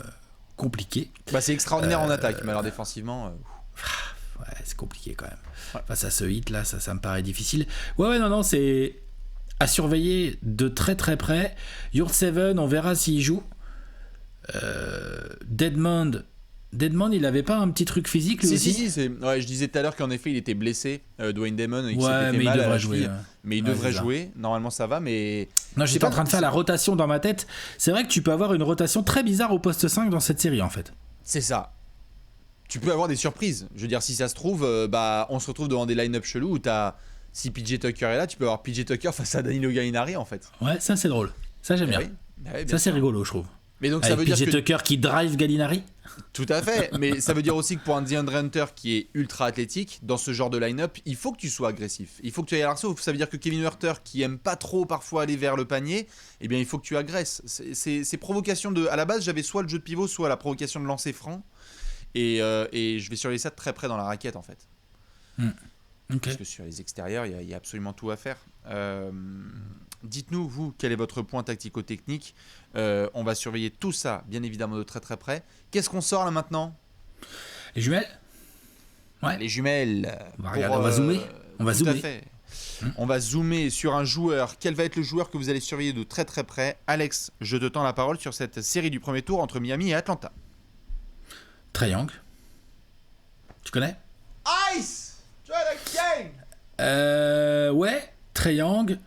compliqué. C'est extraordinaire en attaque, mais alors défensivement... Ouais, c'est compliqué quand même. Face à ce hit là, ça me paraît difficile. Non, c'est à surveiller de très très près. Yurtseven, on verra s'il joue. Deadmond, il avait pas un petit truc physique lui aussi. Si, je disais tout à l'heure qu'en effet il était blessé, Dwayne Damon, et qu'il s'était fait mal à la cheville. Mais il devrait jouer, normalement ça va, mais... Non, j'étais en train de faire la rotation dans ma tête. C'est vrai que tu peux avoir une rotation très bizarre au poste 5 dans cette série en fait. C'est ça. Tu peux avoir des surprises. Je veux dire, si ça se trouve, on se retrouve devant des line-up chelous où si PJ Tucker est là, tu peux avoir PJ Tucker face à Danilo Gallinari en fait. Ouais, ça c'est drôle. Ça j'aime bien. Oui, ça c'est rigolo, je trouve. Mais donc ça veut dire PJ Tucker qui drive Gallinari. Tout à fait, mais ça veut dire aussi que pour un DeAndre Hunter qui est ultra athlétique, dans ce genre de line-up, il faut que tu sois agressif. Il faut que tu ailles à l'arceau. Ça veut dire que Kevin Huerter, qui aime pas trop parfois aller vers le panier, il faut que tu agresses. Ces provocations à la base, j'avais soit le jeu de pivot, soit la provocation de lancer franc. Et je vais surveiller ça de très près dans la raquette en fait. Okay. Parce que sur les extérieurs, il y a absolument tout à faire. Dites-nous, vous, quel est votre point tactico-technique. On va surveiller tout ça, bien évidemment, de très très près. Qu'est-ce qu'on sort là maintenant? Les jumelles. Ouais. Les jumelles. On va zoomer. On va tout zoomer. À fait. On va zoomer sur un joueur. Quel va être le joueur que vous allez surveiller de très très près? Alex, je te tends la parole sur cette série du premier tour entre Miami et Atlanta. Trae Young. Tu connais? Ice! Try the game! Ouais, Trae Young.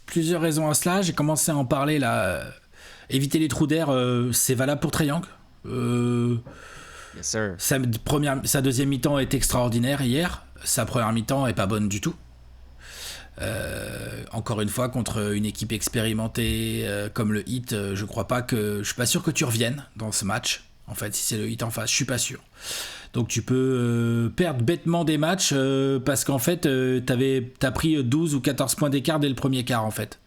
Plusieurs raisons à cela. J'ai commencé à en parler là. Éviter les trous d'air, c'est valable pour Trae Young. Yes, sir. Sa deuxième mi-temps est extraordinaire hier. Sa première mi-temps est pas bonne du tout. Encore une fois, contre une équipe expérimentée comme le Heat, je suis pas sûr que tu reviennes dans ce match. en fait, si c'est le Heat en face, je suis pas sûr. Donc tu peux perdre bêtement des matchs parce qu'en fait, t'as pris 12 ou 14 points d'écart dès le premier quart, en fait.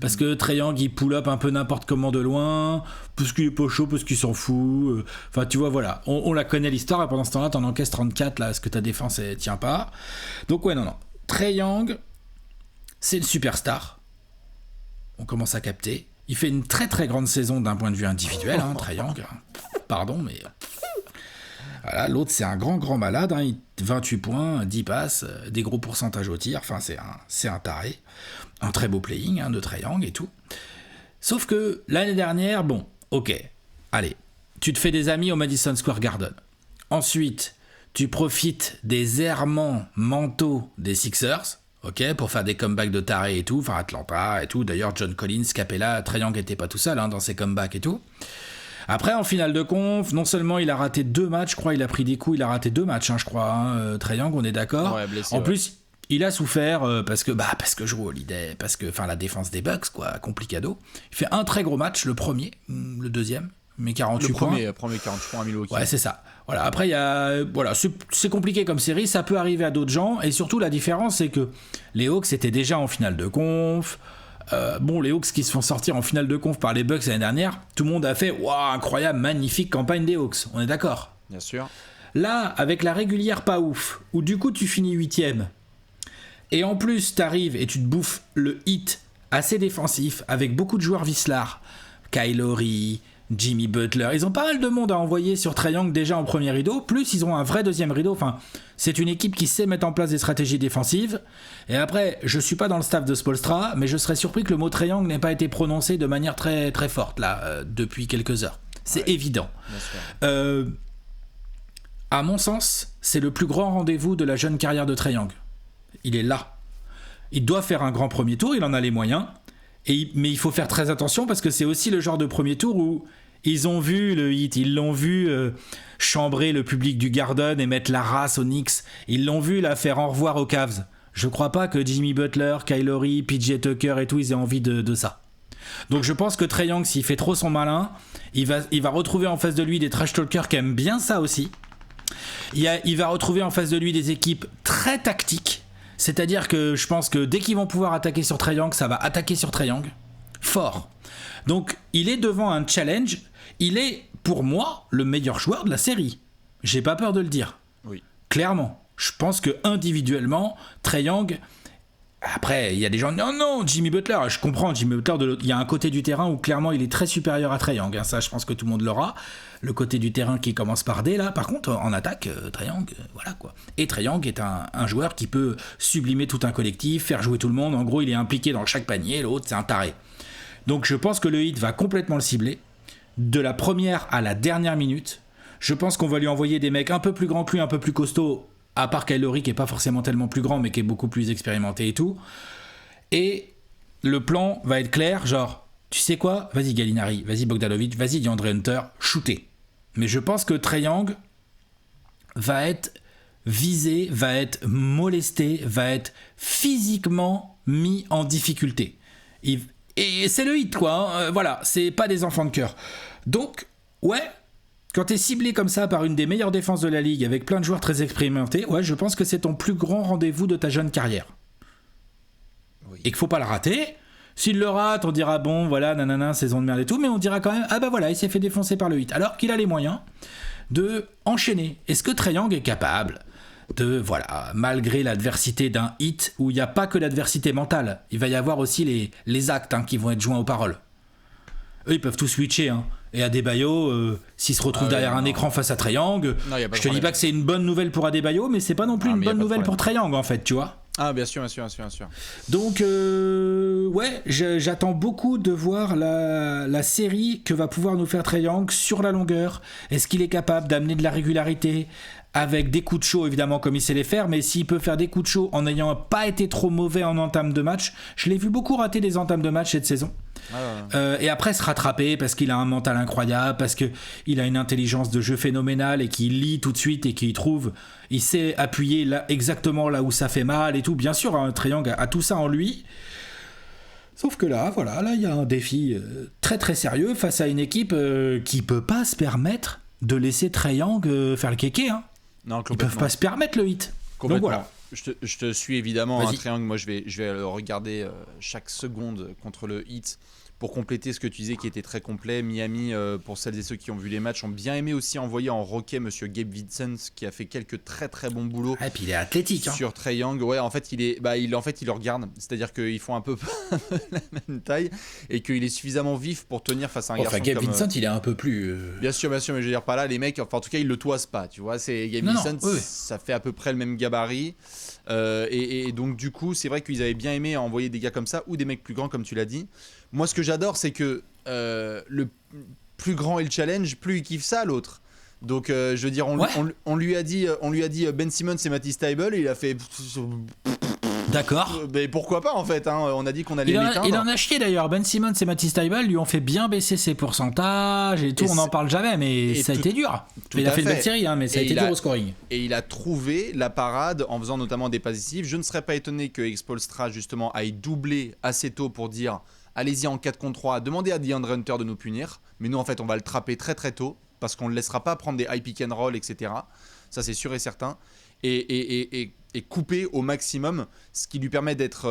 Parce que Trae Young, il pull up un peu n'importe comment de loin, parce qu'il est pas chaud, parce qu'il s'en fout. Enfin, tu vois, voilà. On la connaît l'histoire, et pendant ce temps-là, t'en encaisses 34, là, parce que ta défense, elle tient pas. Donc, ouais, non. Trae Young, c'est une superstar. On commence à capter. Il fait une très très grande saison d'un point de vue individuel, Trae Young. Pardon, mais... Voilà, l'autre, c'est un grand malade. 28 points, 10 passes, des gros pourcentages au tir. Enfin, c'est un taré. Un très beau playing de Trae Young et tout. Sauf que l'année dernière, bon, ok, allez, tu te fais des amis au Madison Square Garden. Ensuite, tu profites des errements mentaux des Sixers, ok, pour faire des comebacks de taré et tout, enfin Atlanta et tout. D'ailleurs, John Collins, Capella, Trae Young n'était pas tout seul dans ses comebacks et tout. Après, en finale de conf, non seulement il a raté 2 matchs, je crois, il a pris des coups, il a raté 2 matchs, je crois, Trae Young, on est d'accord. Ouais, blessé, en plus, il a souffert parce que Jrue Holiday, parce que la défense des Bucks, quoi, complicado. Il fait un très gros match, le premier, le deuxième, mais 48 points. Le premier 48 points à Milwaukee. Ouais, c'est ça. Voilà, après, c'est compliqué comme série, ça peut arriver à d'autres gens, et surtout la différence, c'est que les Hawks étaient déjà en finale de conf. Les Hawks qui se font sortir en finale de conf par les Bucks l'année dernière, tout le monde a fait waouh, incroyable, magnifique campagne des Hawks, on est d'accord. Bien sûr. Là, avec la régulière pas ouf, où du coup tu finis 8ème, et en plus t'arrives et tu te bouffes le Heat assez défensif, avec beaucoup de joueurs vicelards, Kyle Lowry, Jimmy Butler, ils ont pas mal de monde à envoyer sur Trae Young déjà en premier rideau, plus ils ont un vrai deuxième rideau, enfin c'est une équipe qui sait mettre en place des stratégies défensives. Et après, je suis pas dans le staff de Spoelstra, mais je serais surpris que le mot Trae Young n'ait pas été prononcé de manière très, très forte là, depuis quelques heures. C'est évident. À mon sens, c'est le plus grand rendez-vous de la jeune carrière de Trae Young. Il est là. Il doit faire un grand premier tour, il en a les moyens, mais il faut faire très attention parce que c'est aussi le genre de premier tour où ils ont vu le Heat, ils l'ont vu chambrer le public du Garden et mettre la race aux Knicks, ils l'ont vu la faire au revoir aux Cavs. Je crois pas que Jimmy Butler, Kyle Lowry, PJ Tucker et tout, ils aient envie de ça. Donc je pense que Trae Young, s'il fait trop son malin, il va retrouver en face de lui des trash talkers qui aiment bien ça aussi. Il va retrouver en face de lui des équipes très tactiques. C'est-à-dire que je pense que dès qu'ils vont pouvoir attaquer sur Trae Young, ça va attaquer sur Trae Young fort. Donc il est devant un challenge. Il est, pour moi, le meilleur joueur de la série. J'ai pas peur de le dire. Oui. Clairement. Je pense que individuellement, Trae Young... Après, il y a des gens qui disent « Non, Jimmy Butler ». Je comprends, Jimmy Butler, il y a un côté du terrain où clairement il est très supérieur à Trae Young. Ça, je pense que tout le monde l'aura. Le côté du terrain qui commence par D, là. Par contre, en attaque, Trae Young, voilà quoi. Et Trae Young est un joueur qui peut sublimer tout un collectif, faire jouer tout le monde. En gros, il est impliqué dans chaque panier. L'autre, c'est un taré. Donc, je pense que le Heat va complètement le cibler. De la première à la dernière minute. Je pense qu'on va lui envoyer des mecs un peu plus grands que lui, un peu plus costauds. À part Kyle Lowry qui est pas forcément tellement plus grand mais qui est beaucoup plus expérimenté et tout. Et le plan va être clair, genre, tu sais quoi, vas-y Gallinari, vas-y Bogdanovic, vas-y DeAndre Hunter, shooter. Mais je pense que Trae Young va être visé, va être molesté, va être physiquement mis en difficulté. Et c'est le Heat quoi, voilà, c'est pas des enfants de cœur. Donc, ouais... Quand t'es ciblé comme ça par une des meilleures défenses de la ligue avec plein de joueurs très expérimentés, ouais, je pense que c'est ton plus grand rendez-vous de ta jeune carrière. Oui. Et qu'il faut pas le rater. S'il le rate, on dira bon, voilà, nanana, saison de merde et tout, mais on dira quand même, ah bah voilà, il s'est fait défoncer par le Heat. Alors qu'il a les moyens de enchaîner. Est-ce que Trae Young est capable de, voilà, malgré l'adversité d'un Heat où il n'y a pas que l'adversité mentale, il va y avoir aussi les actes qui vont être joints aux paroles. Eux, ils peuvent tout switcher, Et Adebayo, s'il se retrouve derrière un écran face à Trae Young, je te dis pas que c'est une bonne nouvelle pour Adebayo, mais c'est pas non plus une bonne nouvelle pour Trae Young, en fait, tu vois. Ah, bien sûr. Donc, ouais, j'attends beaucoup de voir la série que va pouvoir nous faire Trae Young sur la longueur. Est-ce qu'il est capable d'amener de la régularité avec des coups de chaud, évidemment, comme il sait les faire, mais s'il peut faire des coups de chaud en n'ayant pas été trop mauvais en entame de match. Je l'ai vu beaucoup rater des entames de match cette saison. Et après se rattraper parce qu'il a un mental incroyable, parce qu'il a une intelligence de jeu phénoménale et qu'il lit tout de suite et qu'il trouve, il sait appuyer exactement là où ça fait mal et tout. Bien sûr, Trae Young a tout ça en lui. Sauf que là, voilà, là il y a un défi très très sérieux face à une équipe qui peut pas se permettre de laisser Trae Young faire le kéké. Hein. Non, ils peuvent pas se permettre le hit. Donc voilà. Je te suis évidemment, un triangle. Moi, je vais le regarder chaque seconde contre le Heat pour compléter ce que tu disais qui était très complet. Miami, pour celles et ceux qui ont vu les matchs, ont bien aimé aussi envoyer en roquet Monsieur Gabe Vincent qui a fait quelques très très bons boulots. Et puis il est athlétique. Sur Trae Young. Ouais, en fait, il le regarde. C'est-à-dire qu'ils font un peu la même taille et qu'il est suffisamment vif pour tenir face à un garçon. Gabe Vincent, il est un peu plus. Bien sûr, mais je veux dire pas là, les mecs. Enfin, en tout cas, ils le toisent pas. Tu vois, c'est Gabe Vincent, ça fait à peu près le même gabarit. Et donc du coup c'est vrai qu'ils avaient bien aimé envoyer des gars comme ça ou des mecs plus grands comme tu l'as dit. Moi ce que j'adore c'est que le plus grand est le challenge, plus il kiffe ça l'autre. Donc je veux dire on lui a dit Ben Simmons et Matisse Thybulle et il a fait d'accord. Mais pourquoi pas en fait hein. On a dit qu'on allait l'éteindre. Il en a chié d'ailleurs. Ben Simmons et Matisse Thybulle lui ont fait bien baisser ses pourcentages et tout. On n'en parle jamais, mais ça a été dur. Il a fait une belle série, hein, mais ça a été dur au scoring. Et il a trouvé la parade en faisant notamment des passes décisives. Je ne serais pas étonné que Spoelstra justement aille doubler assez tôt pour dire allez-y en 4 contre 3, demandez à DeAndre Hunter de nous punir. Mais nous en fait on va le trapper très très tôt parce qu'on ne le laissera pas prendre des high pick and roll, etc. Ça c'est sûr et certain. Et couper au maximum ce qui lui permet d'être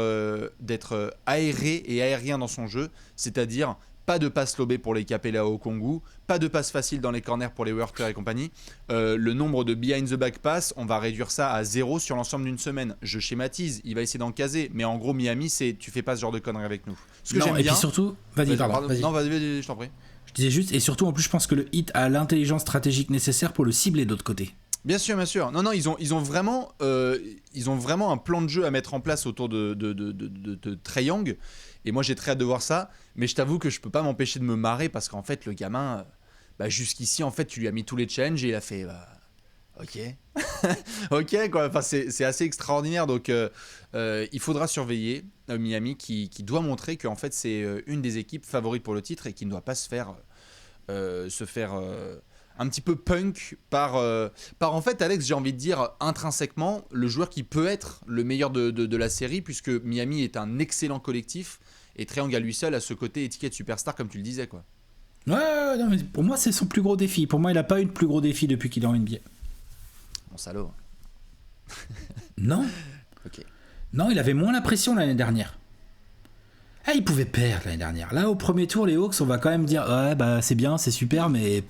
aéré et aérien dans son jeu, c'est-à-dire pas de passe lobée pour les Capella au Kongu, pas de passe facile dans les corners pour les Werther et compagnie. Le nombre de behind the back pass, on va réduire ça à 0 sur l'ensemble d'une semaine. Je schématise, il va essayer d'en caser, mais en gros Miami, c'est tu fais pas ce genre de conneries avec nous. Ce que j'aime bien. Puis surtout, vas-y. Non, vas-y, je t'en prie. Je disais juste, et surtout en plus, je pense que le Heat a l'intelligence stratégique nécessaire pour le cibler d'autre côté. Bien sûr. Non, ils ont vraiment un plan de jeu à mettre en place autour de Trae Young. Et moi, j'ai très hâte de voir ça. Mais je t'avoue que je peux pas m'empêcher de me marrer parce qu'en fait, le gamin, jusqu'ici, en fait, tu lui as mis tous les challenges et il a fait, ok, ok quoi. Enfin, c'est assez extraordinaire. Donc, il faudra surveiller Miami qui doit montrer qu'en fait, c'est une des équipes favorites pour le titre et qui ne doit pas se faire un petit peu punk par en fait Alex, j'ai envie de dire intrinsèquement le joueur qui peut être le meilleur de la série puisque Miami est un excellent collectif et Trae Young à lui seul a ce côté étiquette superstar comme tu le disais quoi. Ouais, non, mais pour moi c'est son plus gros défi. Pour moi il a pas eu de plus gros défi depuis qu'il est en NBA. Mon salaud. Non. Ok. Non, il avait moins la pression l'année dernière. Il pouvait perdre l'année dernière. Là au premier tour les Hawks on va quand même dire ouais c'est bien, c'est super mais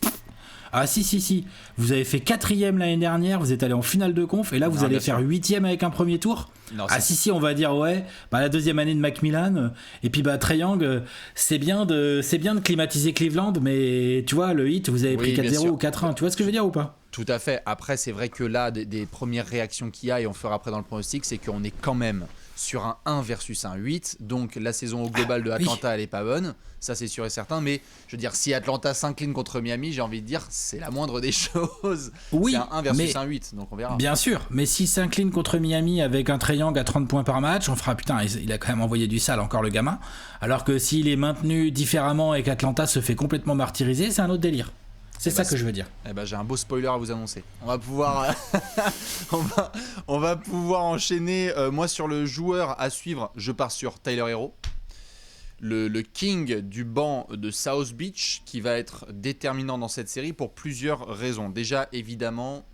ah si, vous avez fait 4ème l'année dernière, vous êtes allé en finale de conf, et là vous allez faire 8ème avec un premier tour. Non, si, on va dire ouais, la deuxième année de Macmillan, et puis Trae Young, c'est bien de climatiser Cleveland, mais tu vois, le Heat, vous avez pris 4-0 ou 4-1, tu vois ce que je veux dire ou pas ? Tout à fait, après c'est vrai que là, des premières réactions qu'il y a, et on fera après dans le pronostic, c'est qu'on est quand même sur un 1 versus un 8, donc la saison au global de Atlanta elle est pas bonne, ça c'est sûr et certain, mais je veux dire si Atlanta s'incline contre Miami, j'ai envie de dire c'est la moindre des choses. Oui, c'est un 1 versus un 8, donc on verra. Bien sûr, mais s'il s'incline contre Miami avec un Trae Young à 30 points par match, on fera putain, il a quand même envoyé du sale encore le gamin, alors que s'il est maintenu différemment et qu'Atlanta se fait complètement martyriser, c'est un autre délire. C'est ça que je veux dire. J'ai un beau spoiler à vous annoncer. On va pouvoir, on va pouvoir enchaîner. Moi, sur le joueur à suivre, je pars sur Tyler Herro, le king du banc de South Beach, qui va être déterminant dans cette série pour plusieurs raisons. Déjà, évidemment,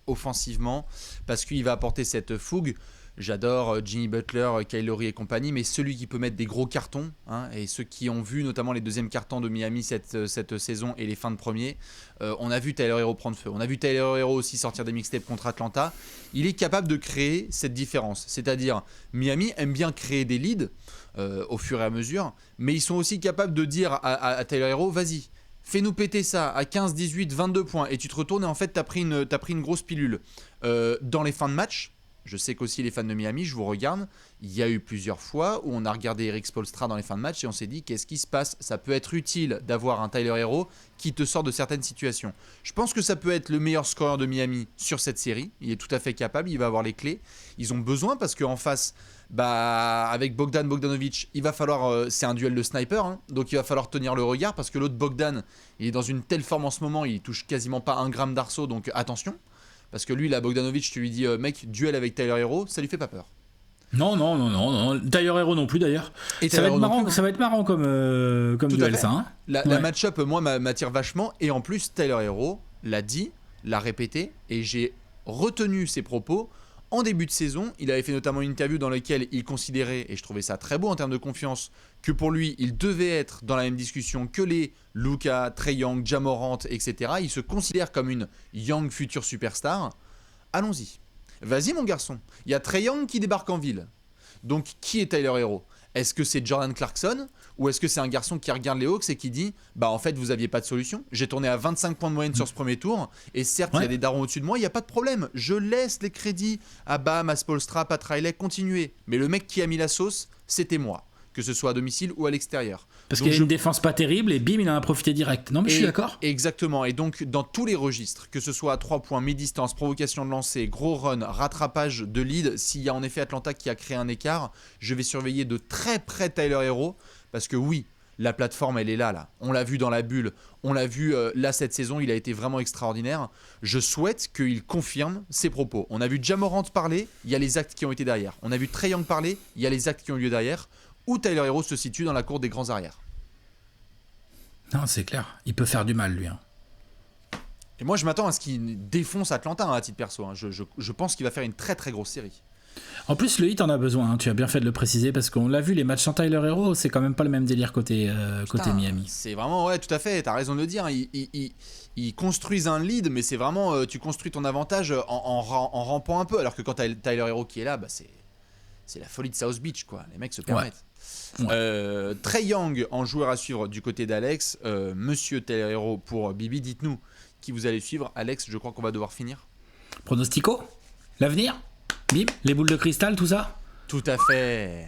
offensivement, parce qu'il va apporter cette fougue. J'adore Jimmy Butler, Kyle Lowry et compagnie, mais celui qui peut mettre des gros cartons, et ceux qui ont vu notamment les deuxièmes cartons de Miami cette saison et les fins de premier, on a vu Tyler Herro prendre feu. On a vu Tyler Herro aussi sortir des mixtapes contre Atlanta. Il est capable de créer cette différence. C'est-à-dire, Miami aime bien créer des leads au fur et à mesure, mais ils sont aussi capables de dire à Tyler Herro, vas-y, fais-nous péter ça à 15, 18, 22 points, et tu te retournes et en fait t'as pris une grosse pilule. Dans les fins de match, je sais qu'aussi les fans de Miami, je vous regarde, il y a eu plusieurs fois où on a regardé Eric Spoelstra dans les fins de match et on s'est dit qu'est-ce qui se passe ? Ça peut être utile d'avoir un Tyler Herro qui te sort de certaines situations. Je pense que ça peut être le meilleur scoreur de Miami sur cette série, il est tout à fait capable, il va avoir les clés. Ils ont besoin parce qu'en face, avec Bogdanovic, il va falloir, c'est un duel de sniper, donc il va falloir tenir le regard parce que l'autre Bogdan, il est dans une telle forme en ce moment, il touche quasiment pas 1 gramme d'arceau, donc attention. Parce que lui, là, Bogdanovic, tu lui dis, mec, duel avec Tyler Herro, ça lui fait pas peur. Non. Tyler Hero non plus d'ailleurs. Et Ça va être marrant comme duel ça. Hein, la match-up, moi, m'attire vachement. Et en plus, Tyler Hero l'a dit, l'a répété, et j'ai retenu ses propos. En début de saison, il avait fait notamment une interview dans laquelle il considérait, et je trouvais ça très beau en termes de confiance, que pour lui, il devait être dans la même discussion que les Luka, Trae Young, Ja Morant, etc. Il se considère comme une young future superstar. Allons-y. Vas-y mon garçon. Il y a Trae Young qui débarque en ville. Donc qui est Tyler Hero ? Est-ce que c'est Jordan Clarkson ou est-ce que c'est un garçon qui regarde les Hawks et qui dit bah en fait vous aviez pas de solution, j'ai tourné à 25 points de moyenne sur ce premier tour et certes il y a des darons au-dessus de moi, il n'y a pas de problème, je laisse les crédits à Bam, à Spoelstra, à Riley continuer, mais le mec qui a mis la sauce c'était moi, que ce soit à domicile ou à l'extérieur. Parce qu'il y a une défense pas terrible et bim, il en a profité direct. Non mais je suis d'accord. Exactement, et donc dans tous les registres, que ce soit à 3 points, mi-distance, provocation de lancer, gros run, rattrapage de lead, s'il y a en effet Atlanta qui a créé un écart, je vais surveiller de très près Tyler Hero, parce que oui, la plateforme elle est là. On l'a vu dans la bulle, on l'a vu là cette saison, il a été vraiment extraordinaire. Je souhaite qu'il confirme ses propos. On a vu Ja Morant parler, il y a les actes qui ont été derrière. On a vu Trae Young parler, il y a les actes qui ont eu lieu derrière. Où Tyler Hero se situe dans la cour des grands arrières. Non, c'est clair. Il peut faire du mal, lui. Hein. Et moi, je m'attends à ce qu'il défonce Atlanta, à titre perso. Hein. Je pense qu'il va faire une très très grosse série. En plus, le Heat en a besoin. Hein. Tu as bien fait de le préciser parce qu'on l'a vu, les matchs sans Tyler Hero, c'est quand même pas le même délire côté Miami. C'est vraiment, ouais, tout à fait. T'as raison de le dire. Ils construisent un lead, mais c'est vraiment, tu construis ton avantage en rampant un peu. Alors que quand t'as Tyler Hero qui est là, bah c'est la folie de South Beach, quoi. Les mecs se permettent. Ouais. Trae Young en joueur à suivre du côté d'Alex. Monsieur Tyler Hero pour Bibi. Dites-nous qui vous allez suivre. Alex, je crois qu'on va devoir finir. Pronostico ? L'avenir ? Bim ? Les boules de cristal, tout ça ? Tout à fait.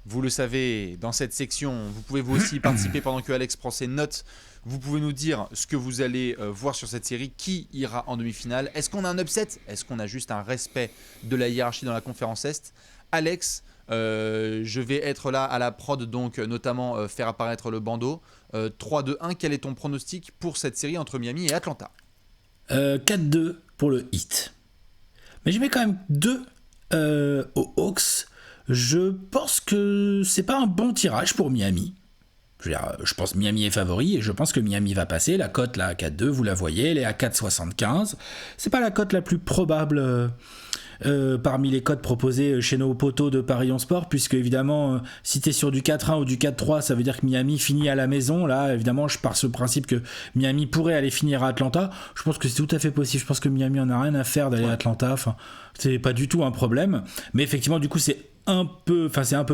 Vous le savez, dans cette section, vous pouvez vous aussi participer pendant que Alex prend ses notes. Vous pouvez nous dire ce que vous allez voir sur cette série, qui ira en demi-finale. Est-ce qu'on a un upset ? Est-ce qu'on a juste un respect de la hiérarchie dans la conférence Est ? Alex, je vais être là à la prod, donc notamment faire apparaître le bandeau. 3-2-1, quel est ton pronostic pour cette série entre Miami et Atlanta ? 4-2 pour le Heat. Mais je mets quand même 2 aux Hawks. Je pense que c'est pas un bon tirage pour Miami. Je pense que Miami est favori et je pense que Miami va passer. La cote là à 4-2, vous la voyez, elle est à 4,75. C'est pas la cote la plus probable parmi les cotes proposées chez nos potos de Paris On Sport, puisque évidemment, si tu es sur du 4-1 ou du 4-3, ça veut dire que Miami finit à la maison. Là, évidemment, je pars sur le principe que Miami pourrait aller finir à Atlanta. Je pense que c'est tout à fait possible. Je pense que Miami en a rien à faire d'aller à Atlanta. Enfin, c'est pas du tout un problème. Mais effectivement, du coup, c'est un peu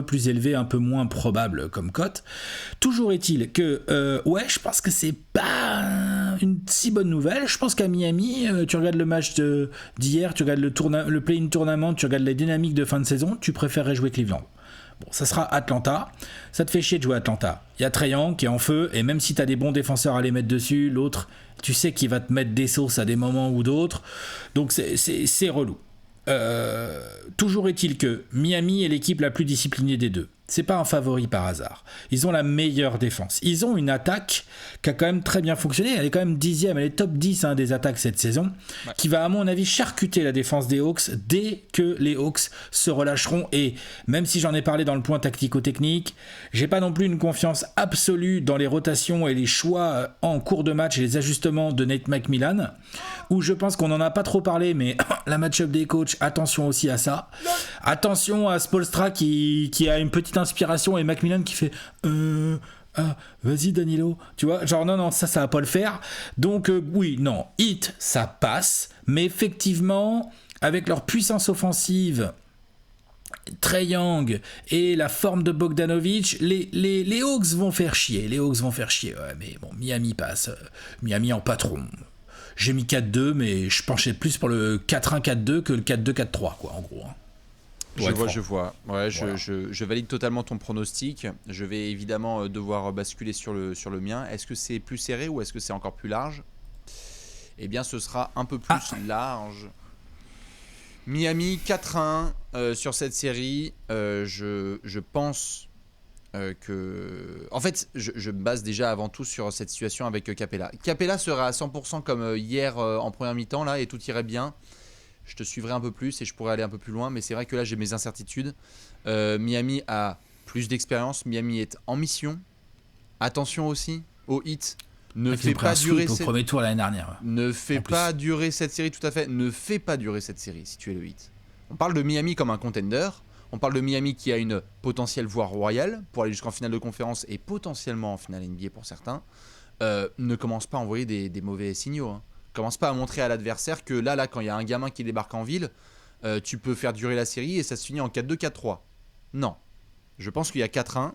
plus élevé, un peu moins probable comme cote. Toujours est-il que je pense que c'est pas une si bonne nouvelle. Je pense qu'à Miami, tu regardes le match d'hier, tu regardes le play-in tournament, tu regardes les dynamiques de fin de saison, tu préférerais jouer Cleveland. Bon, ça sera Atlanta. Ça te fait chier de jouer Atlanta. Il y a Trae Young qui est en feu, et même si tu as des bons défenseurs à les mettre dessus, l'autre, tu sais qu'il va te mettre des sauces à des moments ou d'autres. Donc c'est relou. Toujours est-il que Miami est l'équipe la plus disciplinée des deux. C'est pas un favori par hasard. Ils ont la meilleure défense. Ils ont une attaque qui a quand même très bien fonctionné. Elle est quand même 10e, elle est top 10 des attaques cette saison, qui va à mon avis charcuter la défense des Hawks dès que les Hawks se relâcheront. Et même si j'en ai parlé dans le point tactico-technique, j'ai pas non plus une confiance absolue dans les rotations et les choix en cours de match et les ajustements de Nate McMillan, où je pense qu'on n'en a pas trop parlé, mais la match-up des coachs, attention aussi à ça. Attention à Spoelstra qui a une petite inspiration et Macmillan qui fait vas-y Danilo, tu vois, genre non ça va pas le faire. Donc oui, non, Heat ça passe, mais effectivement avec leur puissance offensive, Trae Young et la forme de Bogdanovic, les Hawks vont faire chier, ouais, mais bon, Miami passe, Miami en patron. J'ai mis 4-2, mais je penchais plus pour le 4-1-4-2 que le 4-2-4-3, quoi, en gros. Hein. Je vois. Ouais, voilà. Je valide totalement ton pronostic. Je vais évidemment devoir basculer sur le mien. Est-ce que c'est plus serré ou est-ce que c'est encore plus large ? Eh bien, ce sera un peu plus large. Miami 4-1 sur cette série. Je pense que... En fait, je me base déjà avant tout sur cette situation avec Capella. Capella sera à 100% comme hier en première mi-temps là, et tout irait bien. je te suivrai un peu plus et je pourrais aller un peu plus loin. Mais c'est vrai que là, j'ai mes incertitudes. Miami a plus d'expérience. Miami est en mission. Attention aussi au Heat. Ne fais pas durer au premier tour l'année dernière. Ne fais pas durer cette série, tout à fait. Ne fais pas durer cette série si tu es le Heat. On parle de Miami comme un contender. On parle de Miami qui a une potentielle voie royale pour aller jusqu'en finale de conférence et potentiellement en finale NBA pour certains. Ne commence pas à envoyer des mauvais signaux. Hein. Commence pas à montrer à l'adversaire que là quand il y a un gamin qui débarque en ville, tu peux faire durer la série et ça se finit en 4-2, 4-3. Non. Je pense qu'il y a 4-1.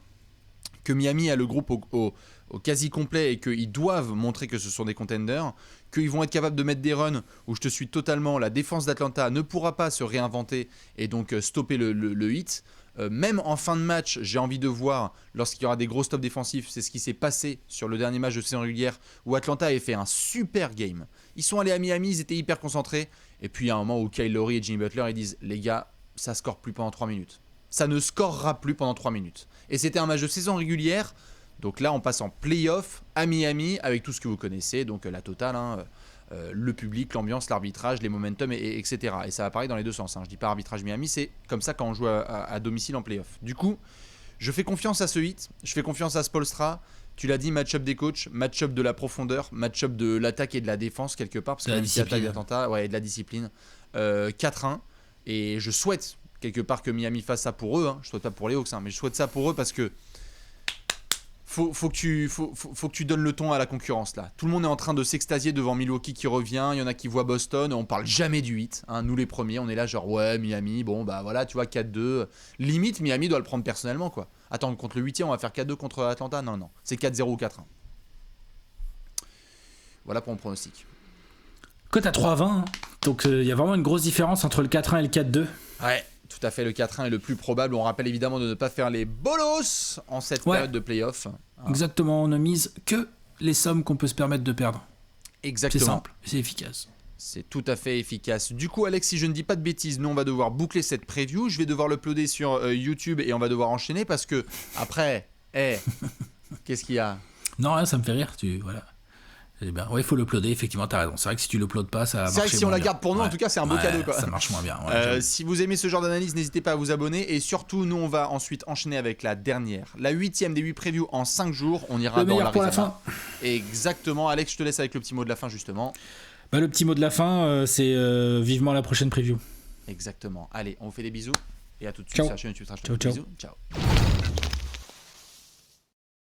Que Miami a le groupe au quasi complet et qu'ils doivent montrer que ce sont des contenders, qu'ils vont être capables de mettre des runs où je te suis totalement, la défense d'Atlanta ne pourra pas se réinventer et donc stopper le hit. Même en fin de match, j'ai envie de voir, lorsqu'il y aura des gros stops défensifs, c'est ce qui s'est passé sur le dernier match de saison régulière où Atlanta avait fait un super game. Ils sont allés à Miami, ils étaient hyper concentrés, et puis il y a un moment où Kyle Lowry et Jimmy Butler ils disent « Les gars, ça score plus pendant 3 minutes. Ça ne scorera plus pendant 3 minutes. » Et c'était un match de saison régulière. Donc là, on passe en play-off à Miami avec tout ce que vous connaissez, donc la totale, hein, le public, l'ambiance, l'arbitrage, les momentum, etc. Et ça va pareil dans les deux sens. Hein. Je dis pas arbitrage Miami, c'est comme ça quand on joue à domicile en play-off. Du coup, je fais confiance à ce hit, je fais confiance à Spoelstra. Tu l'as dit, match-up des coachs, match-up de la profondeur, match-up de l'attaque et de la défense quelque part, parce que même si l'attaque d'Atlanta, ouais, et de la discipline. 4-1. Et je souhaite quelque part que Miami fasse ça pour eux. Hein. Je souhaite pas pour les Hawks, hein, mais je souhaite ça pour eux parce que faut que tu donnes le ton à la concurrence là. Tout le monde est en train de s'extasier devant Milwaukee qui revient. Il y en a qui voient Boston. On parle jamais du 8. Hein, nous les premiers, on est là genre ouais Miami. Bon bah voilà, tu vois 4-2. Limite Miami doit le prendre personnellement quoi. Attends, contre le 8e, on va faire 4-2 contre Atlanta. Non, c'est 4-0 ou 4-1. Voilà pour mon pronostic. Cote à 3-20. Hein. Donc il y a vraiment une grosse différence entre le 4-1 et le 4-2. Ouais. Tout à fait, le 4-1 est le plus probable. On rappelle évidemment de ne pas faire les bolos en cette période de play-off. Exactement, on ne mise que les sommes qu'on peut se permettre de perdre. Exactement. C'est simple, c'est efficace. C'est tout à fait efficace. Du coup, Alex, si je ne dis pas de bêtises, nous on va devoir boucler cette preview. Je vais devoir l'uploader sur YouTube et on va devoir enchaîner parce que après, qu'est-ce qu'il y a ? Non, ça me fait rire. Voilà. Eh ben, ouais, il faut l'uploader, effectivement, t'as raison. C'est vrai que si tu l'uploades pas, ça va marcher. C'est vrai que si on la garde pour nous, en tout cas, c'est un beau cadeau. Quoi. Ça marche moins bien. Si vous aimez ce genre d'analyse, n'hésitez pas à vous abonner. Et surtout, nous, on va ensuite enchaîner avec la dernière, la 8e des 8 previews en 5 jours. On ira dans pour la fin. Exactement. Alex, je te laisse avec le petit mot de la fin, justement. Le petit mot de la fin, c'est vivement la prochaine preview. Exactement. Allez, on vous fait des bisous. Et à tout de suite ciao. sur la chaîne YouTube. Ciao. Bisous. Ciao.